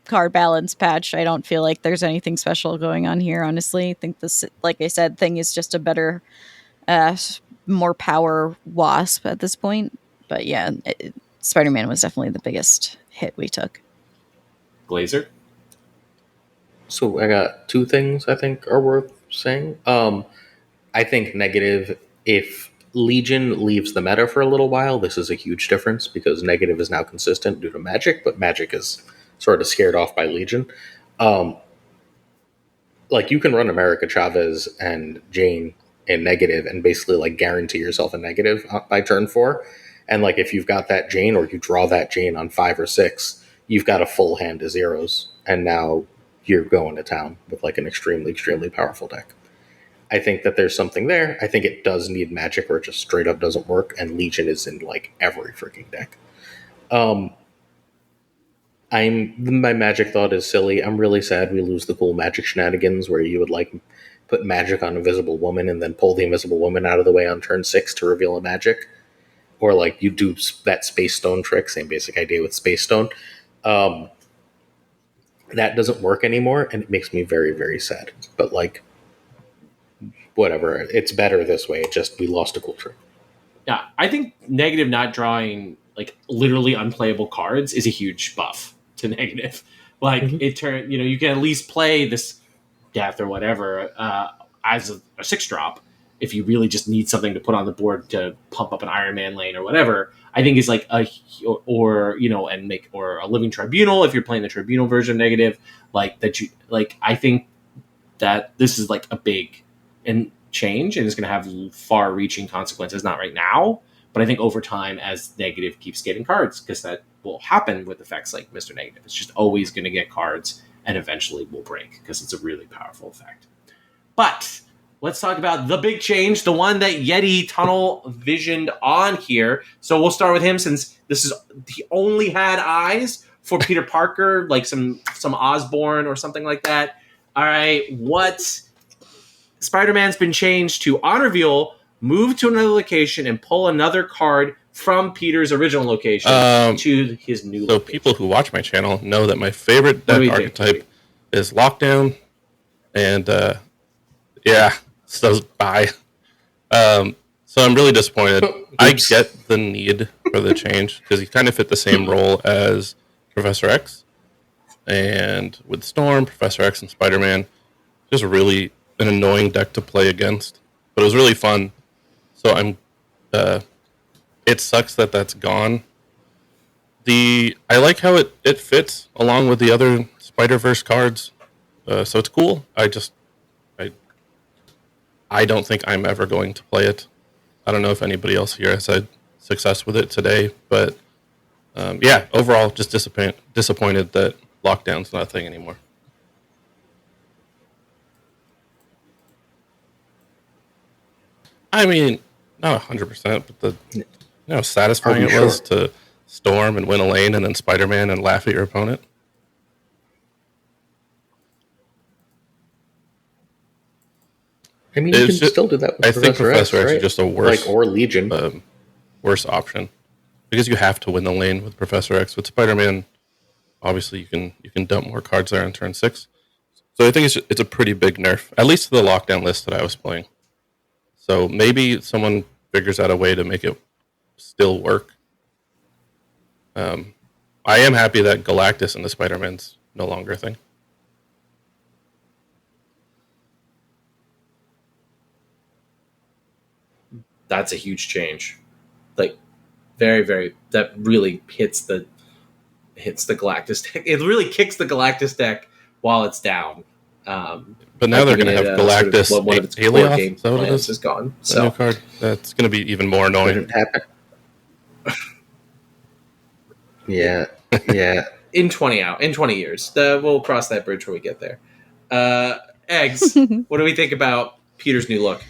card balance patch. I don't feel like there's anything special going on here, honestly. I think this, like I said, thing is just a better, more power wasp at this point. But yeah, Spider-Man was definitely the biggest hit we took. Glazer? So I got 2 things I think are worth saying. I think Negative, if Legion leaves the meta for a little while, this is a huge difference because Negative is now consistent due to Magic, but Magic is sort of scared off by Legion. Like you can run America Chavez and Jane in Negative and basically like guarantee yourself a Negative by turn 4. And like if you've got that Jane or you draw that Jane on 5 or 6, you've got a full hand of zeros, and now you're going to town with like an extremely, extremely powerful deck. I think that there's something there. I think it does need Magic or it just straight up doesn't work, and Legion is in like every freaking deck. My Magic thought is silly. I'm really sad we lose the cool Magic shenanigans where you would like put Magic on Invisible Woman and then pull the Invisible Woman out of the way on turn 6 to reveal a Magic. Or like you do that Space Stone trick, same basic idea with Space Stone. That doesn't work anymore, and it makes me very, very sad. But like, whatever, it's better this way. It just, we lost a cool trick. Yeah, I think Negative not drawing like literally unplayable cards is a huge buff to Negative. Like it turned, you can at least play this Death or whatever as a 6-drop if you really just need something to put on the board to pump up an Iron Man lane or whatever. I think is like a Living Tribunal if you're playing the Tribunal version of Negative. Like that, I think that this is like a big change and is going to have far-reaching consequences. Not right now, but I think over time as Negative keeps getting cards, because that will happen with effects like Mr. Negative. It's just always going to get cards and eventually will break because it's a really powerful effect. But let's talk about the big change, the one that Yeti tunnel visioned on here. So we'll start with him since he only had eyes for Peter Parker, like some Osborn or something like that. All right, what Spider-Man's been changed to on reveal, move to another location and pull another card from Peter's original location to his new location. So people who watch my channel know that my favorite deck archetype is Lockdown. And so bye. So I'm really disappointed. I get the need for the change because he kind of fit the same role as Professor X. And with Storm, Professor X, and Spider-Man, just really an annoying deck to play against. But it was really fun. So I'm. It sucks that that's gone. I like how it fits along with the other Spider-Verse cards. So it's cool. I I don't think I'm ever going to play it. I don't know if anybody else here has had success with it today, but yeah, overall, just disappointed that lockdown's not a thing anymore. I mean, not 100%, but satisfying it was to storm and win a lane and then Spider-Man and laugh at your opponent. I mean, you can still do that with I think Professor X is just a worse, or Legion. Worse option. Because you have to win the lane with Professor X. With Spider-Man, obviously you can dump more cards there on turn 6. So I think it's a pretty big nerf, at least to the lockdown list that I was playing. So maybe someone figures out a way to make it still work. I am happy that Galactus and the Spider-Man's no longer a thing. That's a huge change. Like, very, very. That really hits the Galactus deck. It really kicks the Galactus deck while it's down. But now they're going to have Galactus. Sort of one of its core game plans is gone. So new card. That's going to be even more annoying. Yeah. in 20 years, we'll cross that bridge when we get there. Eggs. What do we think about Peter's new look?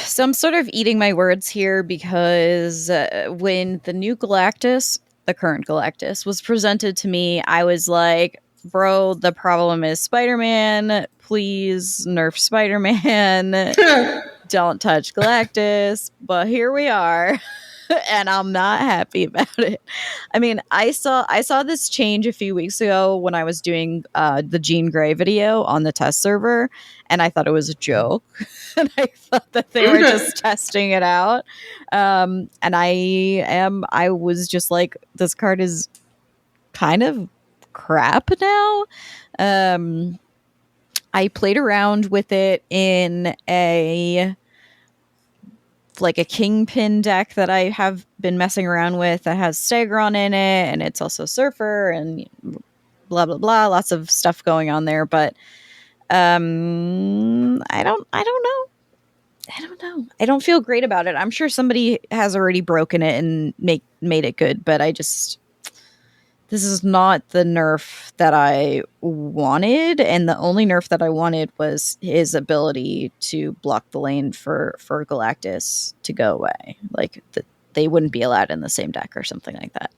So I'm sort of eating my words here because when the new Galactus, the current Galactus, was presented to me, I was like, bro, the problem is Spider-Man. Please nerf Spider-Man. Don't touch Galactus. But here we are. And I'm not happy about it. I mean, I saw this change a few weeks ago when I was doing the Jean Grey video on the test server, and I thought it was a joke. And I thought that they were just testing it out. And I was just like, this card is kind of crap now. I played around with it in a kingpin deck that I have been messing around with that has Stegron in it, and it's also Surfer and blah blah blah, lots of stuff going on there. But I don't know. I don't feel great about it. I'm sure somebody has already broken it and made it good, but this is not the nerf that I wanted, and the only nerf that I wanted was his ability to block the lane for Galactus to go away. Like, they wouldn't be allowed in the same deck or something like that.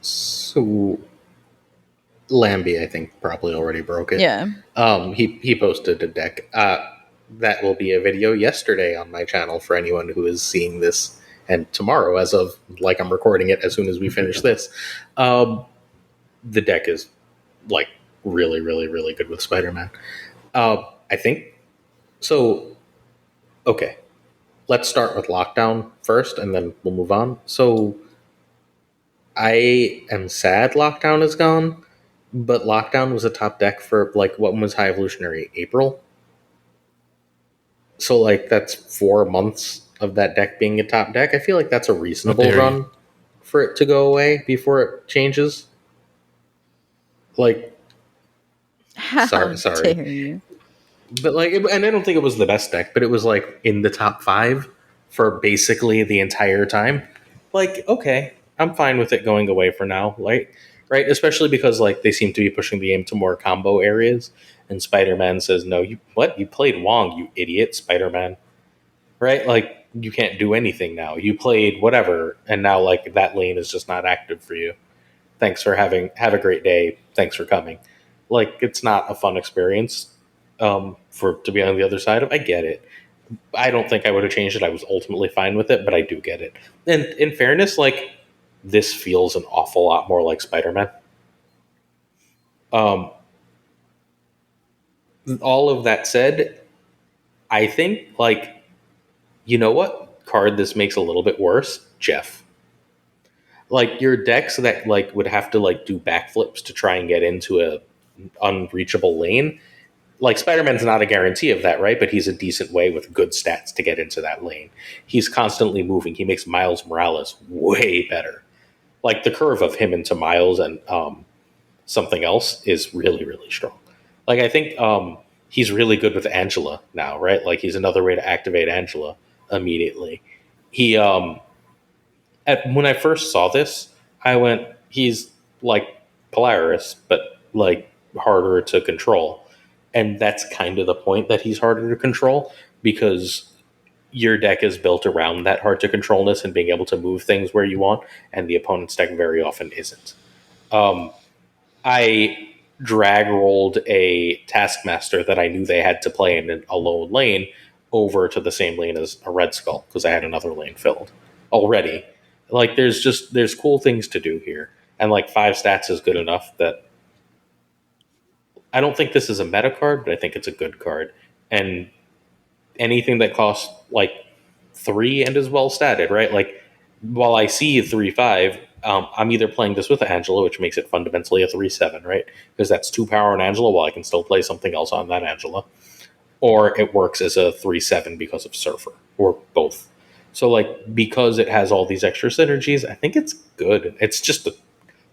So, Lambie, I think, probably already broke it. Yeah. He posted a deck. That will be a video yesterday on my channel for anyone who is seeing this. And tomorrow, as of, like, I'm recording it as soon as we finish this, the deck is, like, really, really, really good with Spider-Man. I think. So, okay. Let's start with Lockdown first, and then we'll move on. So, I am sad Lockdown is gone, but Lockdown was a top deck for, like, what was High Evolutionary? April? So, like, that's 4 months of that deck being a top deck. I feel like that's a reasonable run for it to go away before it changes. Like, sorry. Dare you. But, like, and I don't think it was the best deck, but it was, like, in the top 5 for basically the entire time. Like, okay, I'm fine with it going away for now, like, right? Especially because, like, they seem to be pushing the game to more combo areas, and Spider-Man says, no, you played Wong, you idiot, Spider-Man. Right? Like, you can't do anything now. You played whatever, and now, like, that lane is just not active for you. Thanks for have a great day. Thanks for coming. Like, it's not a fun experience to be on the other side of. I get it. I don't think I would have changed it. I was ultimately fine with it, but I do get it. And in fairness, like, this feels an awful lot more like Spider-Man. All of that said, I think, like, you know what card this makes a little bit worse? Jeff. Like, your decks that, like, would have to, like, do backflips to try and get into a unreachable lane, like Spider-Man's not a guarantee of that, right? But he's a decent way with good stats to get into that lane. He's constantly moving. He makes Miles Morales way better. Like the curve of him into Miles and something else is really, really strong. Like I think he's really good with Angela now, right? Like he's another way to activate Angela immediately. He when I first saw this, I went, he's like Polaris, but like harder to control. And that's kind of the point, that he's harder to control, because your deck is built around that hard to controlness and being able to move things where you want, and the opponent's deck very often isn't. I drag rolled a Taskmaster that I knew they had to play in a lone lane over to the same lane as a Red Skull because I had another lane filled already. Like there's cool things to do here, and like 5 stats is good enough that I don't think this is a meta card, but I think it's a good card. And anything that costs like 3 and is well statted, right? Like while I see 3/5, I'm either playing this with Angela, which makes it fundamentally a 3/7, right? Because that's 2 power on Angela while I can still play something else on that Angela. Or it works as a 3/7 because of Surfer, or both. So like because it has all these extra synergies, I think it's good. It's just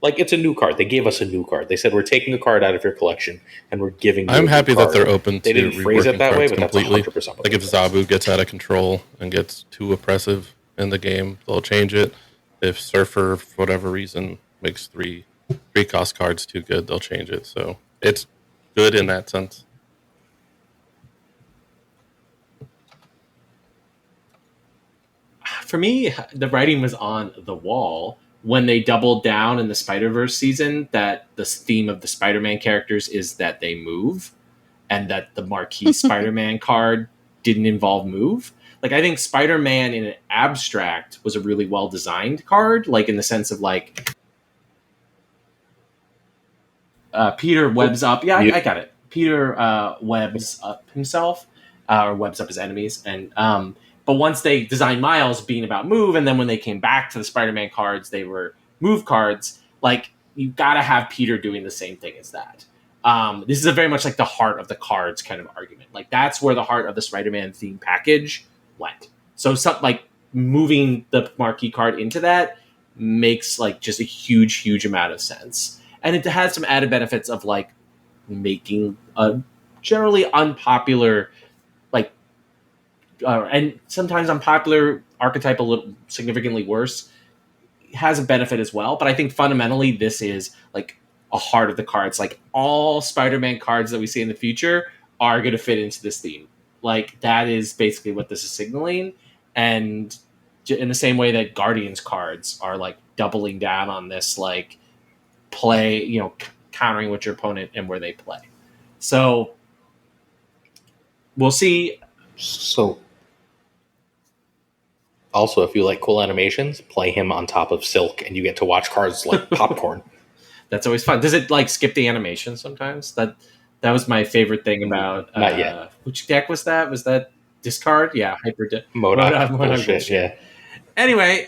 it's a new card. They gave us a new card. They said we're taking a card out of your collection and we're giving you I'm a happy new that card. they're open They to didn't phrase it reworking that way, cards but that's completely. 100% what Like they if did. Zabu gets out of control and gets too oppressive in the game, they'll change it. If Surfer, for whatever reason, makes three cost cards too good, they'll change it. So it's good in that sense. For me, the writing was on the wall when they doubled down in the Spider-Verse season that the theme of the Spider-Man characters is that they move, and that the marquee Spider-Man card didn't involve move. Like I think Spider-Man in an abstract was a really well designed card, like in the sense of like Peter webs up. Yeah, I got it. Peter webs up himself, or webs up his enemies, and but once they designed Miles being about move, and then when they came back to the Spider-Man cards, they were move cards. Like you got to have Peter doing the same thing as that. This is a very much like the heart of the cards kind of argument. Like that's where the heart of the Spider-Man theme package went. So something like moving the marquee card into that makes like just a huge amount of sense. And it has some added benefits of like making a generally unpopular like and sometimes unpopular archetype a little significantly worse. It has a benefit as well, but I think fundamentally this is like a heart of the cards. Like all Spider-Man cards that we see in the future are going to fit into this theme. Like that is basically what this is signaling, and in the same way that Guardians cards are like doubling down on this like play, countering with your opponent and where they play. So we'll see. So also, if you like cool animations, play him on top of Silk and you get to watch cards like popcorn. That's always fun. Does it like skip the animation sometimes? That was my favorite thing about Not yet. Which deck was that? Was that discard? Yeah, hyper Modok bullshit, yeah. Anyway,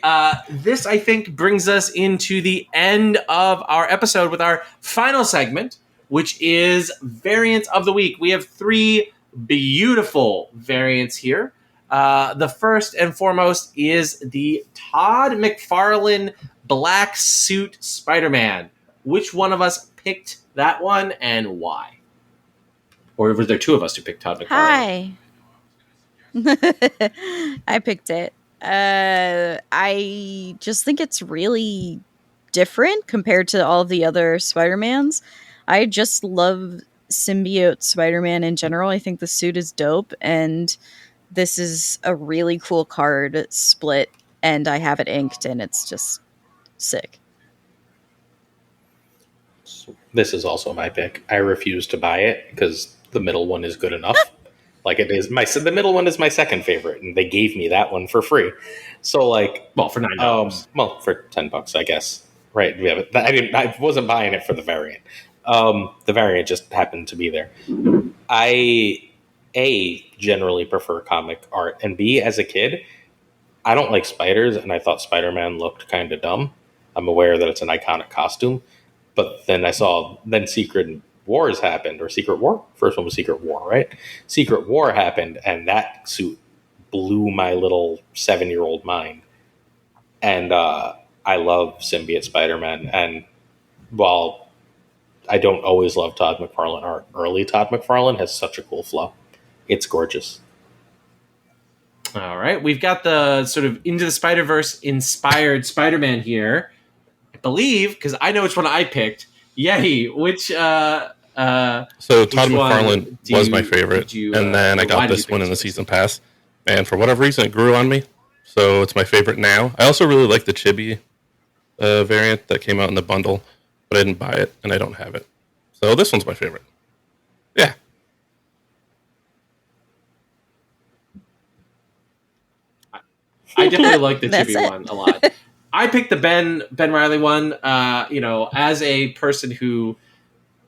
this I think brings us into the end of our episode with our final segment, which is variants of the week. We have 3 beautiful variants here. The first and foremost is the Todd McFarlane Black Suit Spider-Man. Which one of us picked that one and why? Or were there 2 of us who picked Todd McFarlane? Hi. I picked it. I just think it's really different compared to all of the other Spider-Mans. I just love symbiote Spider-Man in general. I think the suit is dope, and this is a really cool card split, and I have it inked, and it's just sick. This is also my pick. I refuse to buy it because the middle one is good enough. Like it is the middle one is my second favorite, and they gave me that one for free. So like, well, for $9. For $10, I guess. Right? Yeah, but I wasn't buying it for the variant. The variant just happened to be there. I generally prefer comic art, and B, as a kid, I don't like spiders, and I thought Spider-Man looked kind of dumb. I'm aware that it's an iconic costume, but then I saw Secret Wars happened, or Secret War. First one was Secret War, right? Secret War happened, and that suit blew my little 7-year-old mind. And I love symbiote Spider-Man. And while I don't always love Todd McFarlane art, early Todd McFarlane has such a cool flow. It's gorgeous. All right, we've got the sort of Into the Spider-Verse inspired Spider-Man here, I believe, because I know which one I picked. Yeti, which So Todd McFarlane was my favorite, and then I got this one in the season pass, and for whatever reason, it grew on me. So it's my favorite now. I also really like the Chibi variant that came out in the bundle, but I didn't buy it, and I don't have it. So this one's my favorite. Yeah. I definitely like the Chibi one a lot. I picked the Ben Reilly one. As a person who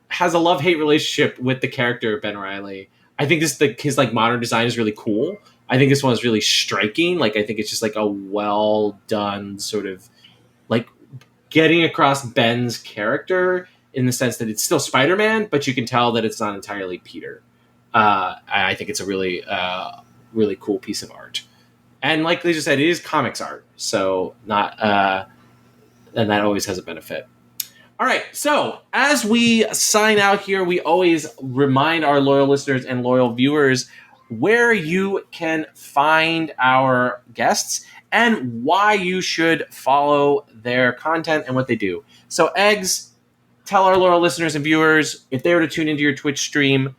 has a love-hate relationship with the character Ben Reilly, I think his like modern design is really cool. I think this one is really striking. Like, I think it's just like a well done sort of like getting across Ben's character in the sense that it's still Spider-Man, but you can tell that it's not entirely Peter. I think it's a really really cool piece of art. And like Lisa said, it is comics art, so not, and that always has a benefit. All right, so as we sign out here, we always remind our loyal listeners and loyal viewers where you can find our guests and why you should follow their content and what they do. So, Eggs, tell our loyal listeners and viewers, if they were to tune into your Twitch stream,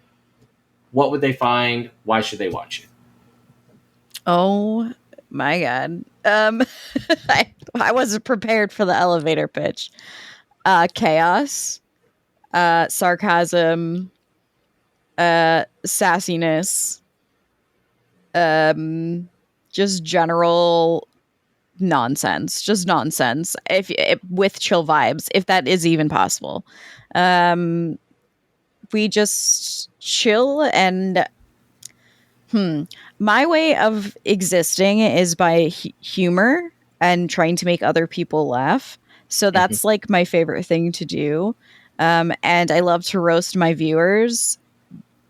what would they find? Why should they watch it? Oh my god. I wasn't prepared for the elevator pitch. Chaos, sarcasm, sassiness, just general nonsense. Just nonsense. If with chill vibes, if that is even possible. We just chill and my way of existing is by humor and trying to make other people laugh. So that's like my favorite thing to do. And I love to roast my viewers,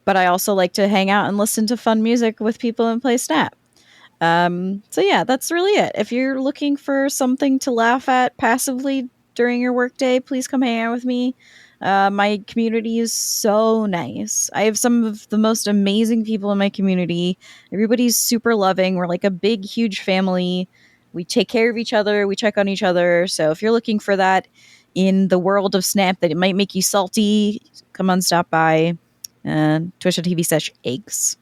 but I also like to hang out and listen to fun music with people and play Snap. So yeah, that's really it. If you're looking for something to laugh at passively during your workday, please come hang out with me. My community is so nice. I have some of the most amazing people in my community. Everybody's super loving. We're like a big, huge family. We take care of each other. We check on each other. So if you're looking for that in the world of Snap that it might make you salty, come on, stop by. Twitch.tv/eggs.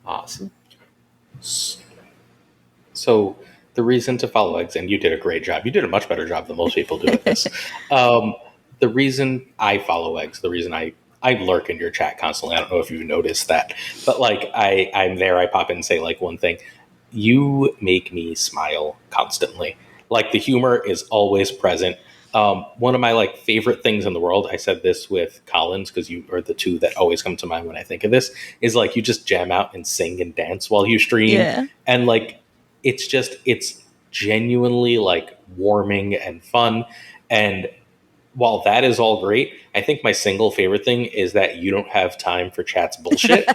Awesome. So the reason to follow Eggs, and you did a great job. You did a much better job than most people do at this. The reason I follow Eggs, the reason I lurk in your chat constantly. I don't know if you've noticed that, but like I'm there. I pop in and say like one thing. You make me smile constantly. Like the humor is always present. One of my like favorite things in the world. I said this with Collins because you are the two that always come to mind when I think of this. Is like you just jam out and sing and dance while you stream, and like it's genuinely like warming and fun. And while that is all great, I think my single favorite thing is that you don't have time for chat's bullshit.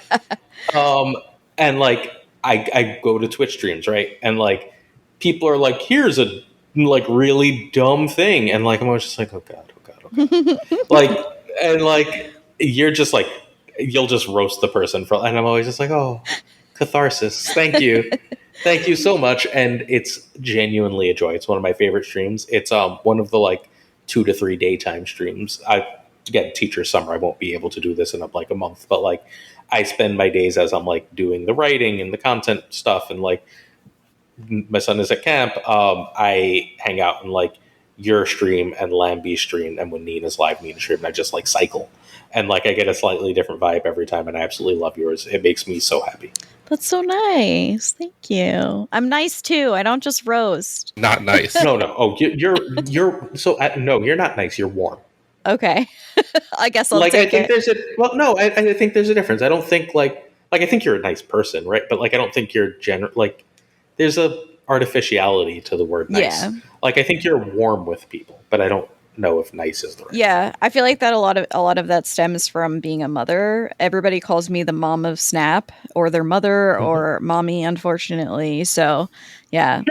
And like I go to Twitch streams, right? And like people are like, here's a like really dumb thing. And like I'm always just like, oh god. Like and like you're just like you'll just roast the person for, and I'm always just like, oh, catharsis. Thank you. Thank you so much. And it's genuinely a joy. It's one of my favorite streams. It's one of the like 2 to 3 daytime streams. Again, teacher summer, I won't be able to do this in like a month, but like I spend my days as I'm like doing the writing and the content stuff, and like my son is at camp. I hang out in like your stream and Lambie's stream, and when Nina's live, Nina's stream, and I just like cycle, and like I get a slightly different vibe every time, and I absolutely love yours. It makes me so happy. That's so nice. Thank you. I'm nice too. I don't just roast. Not nice. No. Oh, you're so no. You're not nice. You're warm. Okay. I guess I'll like take I think it. there's a I think there's a difference. I don't think like I think you're a nice person, right? But like I don't think you're like there's a artificiality to the word nice. Yeah. Like I think you're warm with people, but I don't know if nice is the right. Yeah, I feel like that a lot of that stems from being a mother. Everybody calls me the mom of Snap, or their mother, or mommy, unfortunately. So, yeah,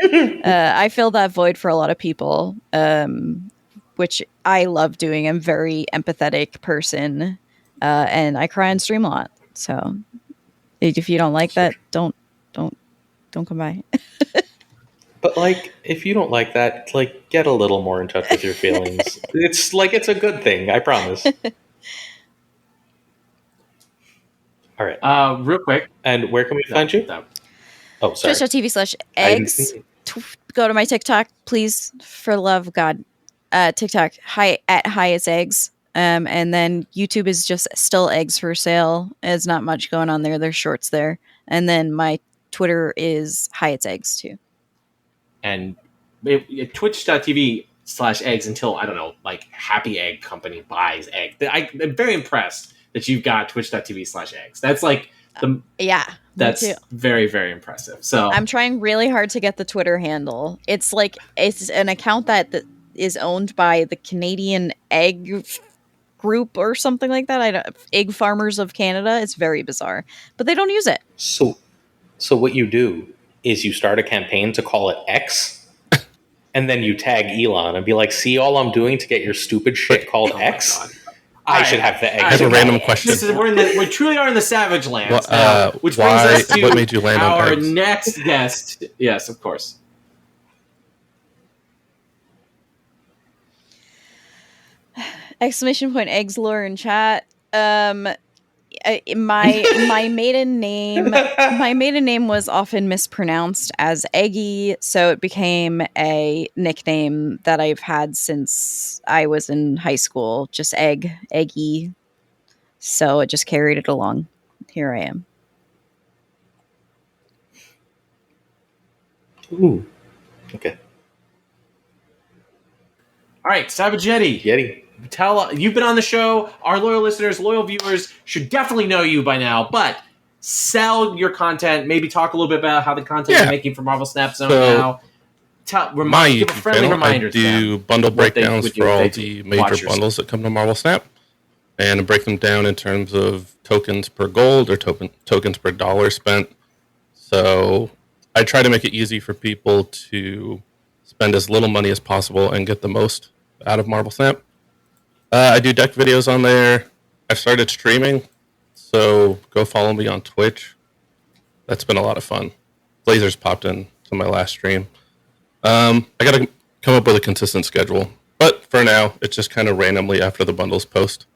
I fill that void for a lot of people, which I love doing. I'm a very empathetic person, and I cry on stream a lot. So, if you don't like that, don't come by. But like, if you don't like that, like, get a little more in touch with your feelings. It's like, it's a good thing, I promise. All right. Real quick. And where can we find you? Oh, sorry. Twitch.tv/eggs. Go to my TikTok, please, for the love of God. TikTok, hi it's eggs. And then YouTube is just still eggs for sale. There's not much going on there. There's shorts there. And then my Twitter is hi it's eggs too. And twitch.tv/eggs until, I don't know, like Happy Egg Company buys egg. I'm very impressed that you've got twitch.tv/eggs. That's like that's too. very, very impressive. So I'm trying really hard to get the Twitter handle. It's an account that is owned by the Canadian Egg Group or something like that. Egg Farmers of Canada. It's very bizarre, but they don't use it. So what you do is you start a campaign to call it X, and then you tag Elon and be like, "See all I'm doing to get your stupid shit called X." I should have the egg. I have a random question. We truly are in the Savage Lands, which brings why? us to What made you land on our eggs? next guest. Yes, of course. !eggs lore in chat. My maiden name was often mispronounced as Eggy, so it became a nickname that I've had since I was in high school. Just Eggy. So it just carried it along. Here I am. Ooh. Okay. All right, Savage Yeti. You've been on the show. Our loyal listeners, loyal viewers should definitely know you by now, but sell your content. Maybe talk a little bit about how the content you're making for Marvel Snap Zone now. Give a friendly reminder. I do bundle breakdowns for all the major bundles that come to Marvel Snap, and break them down in terms of tokens per gold or tokens per dollar spent. So I try to make it easy for people to spend as little money as possible and get the most out of Marvel Snap. I do deck videos on there. I've started streaming, so go follow me on Twitch. That's been a lot of fun. Glazer's popped in to my last stream. I got to come up with a consistent schedule, but for now, it's just kind of randomly after the bundles post.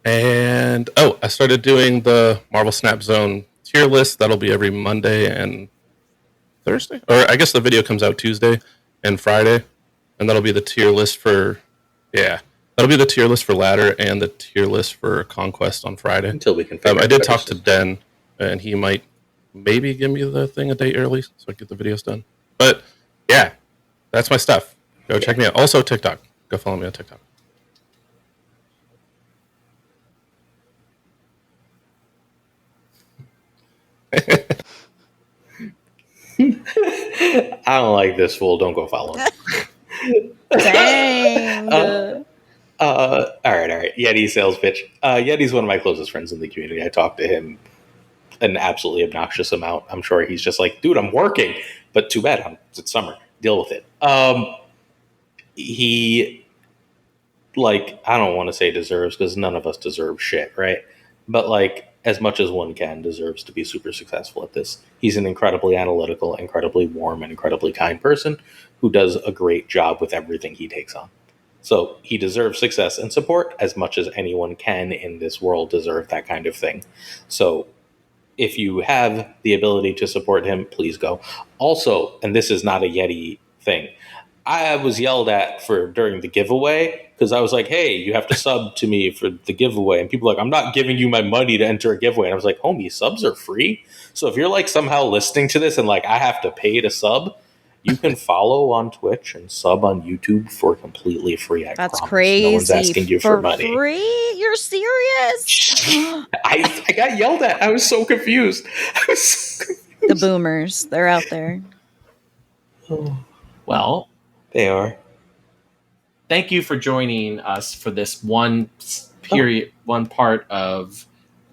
And I started doing the Marvel Snap Zone tier list. That'll be every Monday and Thursday, or I guess the video comes out Tuesday and Friday, and that'll be the tier list for that'll be the tier list for Ladder and the tier list for Conquest on Friday. Until we can. I did talk to Den, and he might maybe give me the thing a day early so I can get the videos done. But yeah, that's my stuff. Go check me out. Also TikTok. Go follow me on TikTok. I don't like this fool. Don't go follow him. Dang. All right. Yeti sales pitch. Yeti's one of my closest friends in the community. I talk to him an absolutely obnoxious amount. I'm sure he's just like, dude, I'm working, but too bad. It's summer. Deal with it. He, like, I don't want to say deserves, because none of us deserve shit, right? But like, as much as one can, deserves to be super successful at this. He's an incredibly analytical, incredibly warm, and incredibly kind person who does a great job with everything he takes on. So he deserves success and support as much as anyone can in this world deserve that kind of thing. So if you have the ability to support him, please go. Also, and this is not a Yeti thing, I was yelled at during the giveaway because I was like, hey, you have to sub to me for the giveaway. And people were like, I'm not giving you my money to enter a giveaway. And I was like, homie, subs are free. So if you're like somehow listening to this and like I have to pay to sub, you can follow on Twitch and sub on YouTube for completely free. That's promise. crazy. No one's asking you for money. Free? You're serious? I got yelled at. I was so confused. The boomers, they're out there. Well, they are. thank you for joining us for this one part of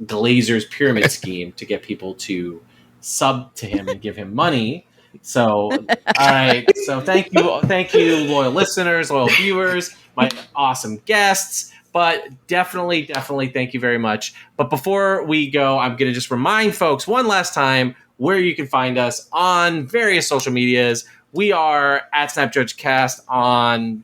Glazer's pyramid scheme to get people to sub to him and give him money. So, all right. So thank you, loyal listeners, loyal viewers, my awesome guests. But definitely thank you very much. But before we go, I'm going to just remind folks one last time where you can find us on various social medias. We are at SnapJudgeCast on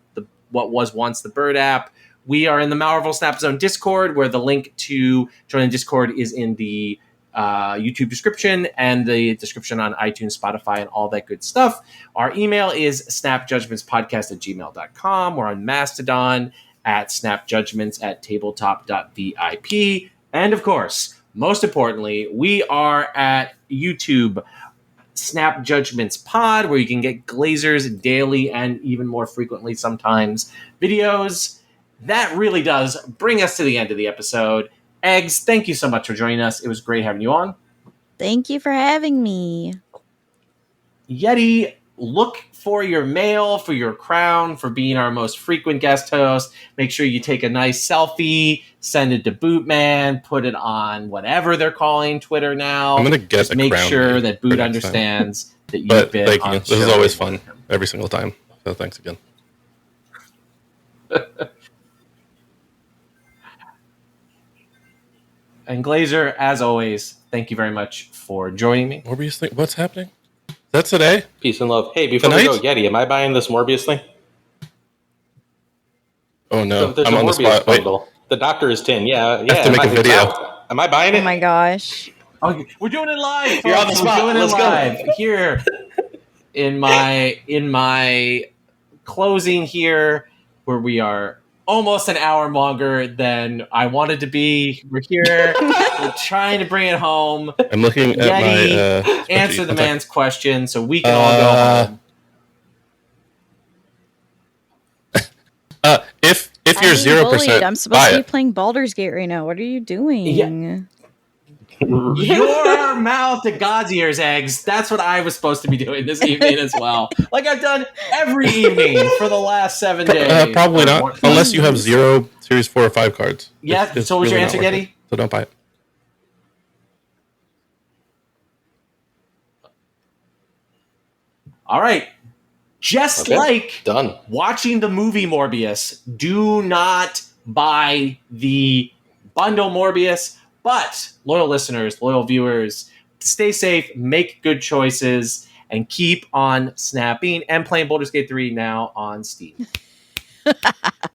what was once the Bird app. We are in the Malvarville Snap Zone Discord, where the link to join the Discord is in the YouTube description and the description on iTunes, Spotify, and all that good stuff. Our email is snapjudgmentspodcast@gmail.com. We're on Mastodon at snapjudgments@tabletop.vip. And of course, most importantly, we are at YouTube, Snap Judgments Pod, where you can get Glazer's daily and even more frequently sometimes videos. That really does bring us to the end of the episode. Eggs, thank you so much for joining us. It was great having you on. Thank you for having me. Yeti, look for your mail, for your crown, for being our most frequent guest host. Make sure you take a nice selfie, send it to Bootman, put it on whatever they're calling Twitter now. I'm going to get Just a make crown sure that Boot for next understands time. that you've But been thank on you. the This is show always with fun him. every single time. So thanks again. And Glazer, as always, thank you very much for joining me. Morbius thing? What's happening? Is that today? Peace and love. Hey, before we go, Yeti, am I buying this Morbius thing? Oh no, There's I'm a on the Morbius spot. Wait, bundle. The doctor is 10. Yeah. I have to make a it's video. out. Am I buying it? Oh my gosh. Okay, we're doing it live, folks. You're on the spot. We're doing it Let's go. live here in my closing here, where we are almost an hour longer than I wanted to be. We're here. We're trying to bring it home. I'm looking at Yeti, my answer the spreadsheet. man's question so we can all go home. If I'm you're being 0%, bullied. I'm supposed buy to be it. playing Baldur's Gate right now. What are you doing? Yeah. Your mouth to God's ears, Eggs. That's what I was supposed to be doing this evening as well. Like I've done every evening for the last 7 days. Probably Or not, more. unless you have 0 Series 4 or 5 cards. Yeah, It's so was your really answer, not worth Yeti? it. So don't buy it. All right. Just Okay. like Done. watching the movie Morbius, do not buy the bundle Morbius. But loyal listeners, loyal viewers, stay safe, make good choices, and keep on snapping and playing Baldur's Gate 3 now on Steam.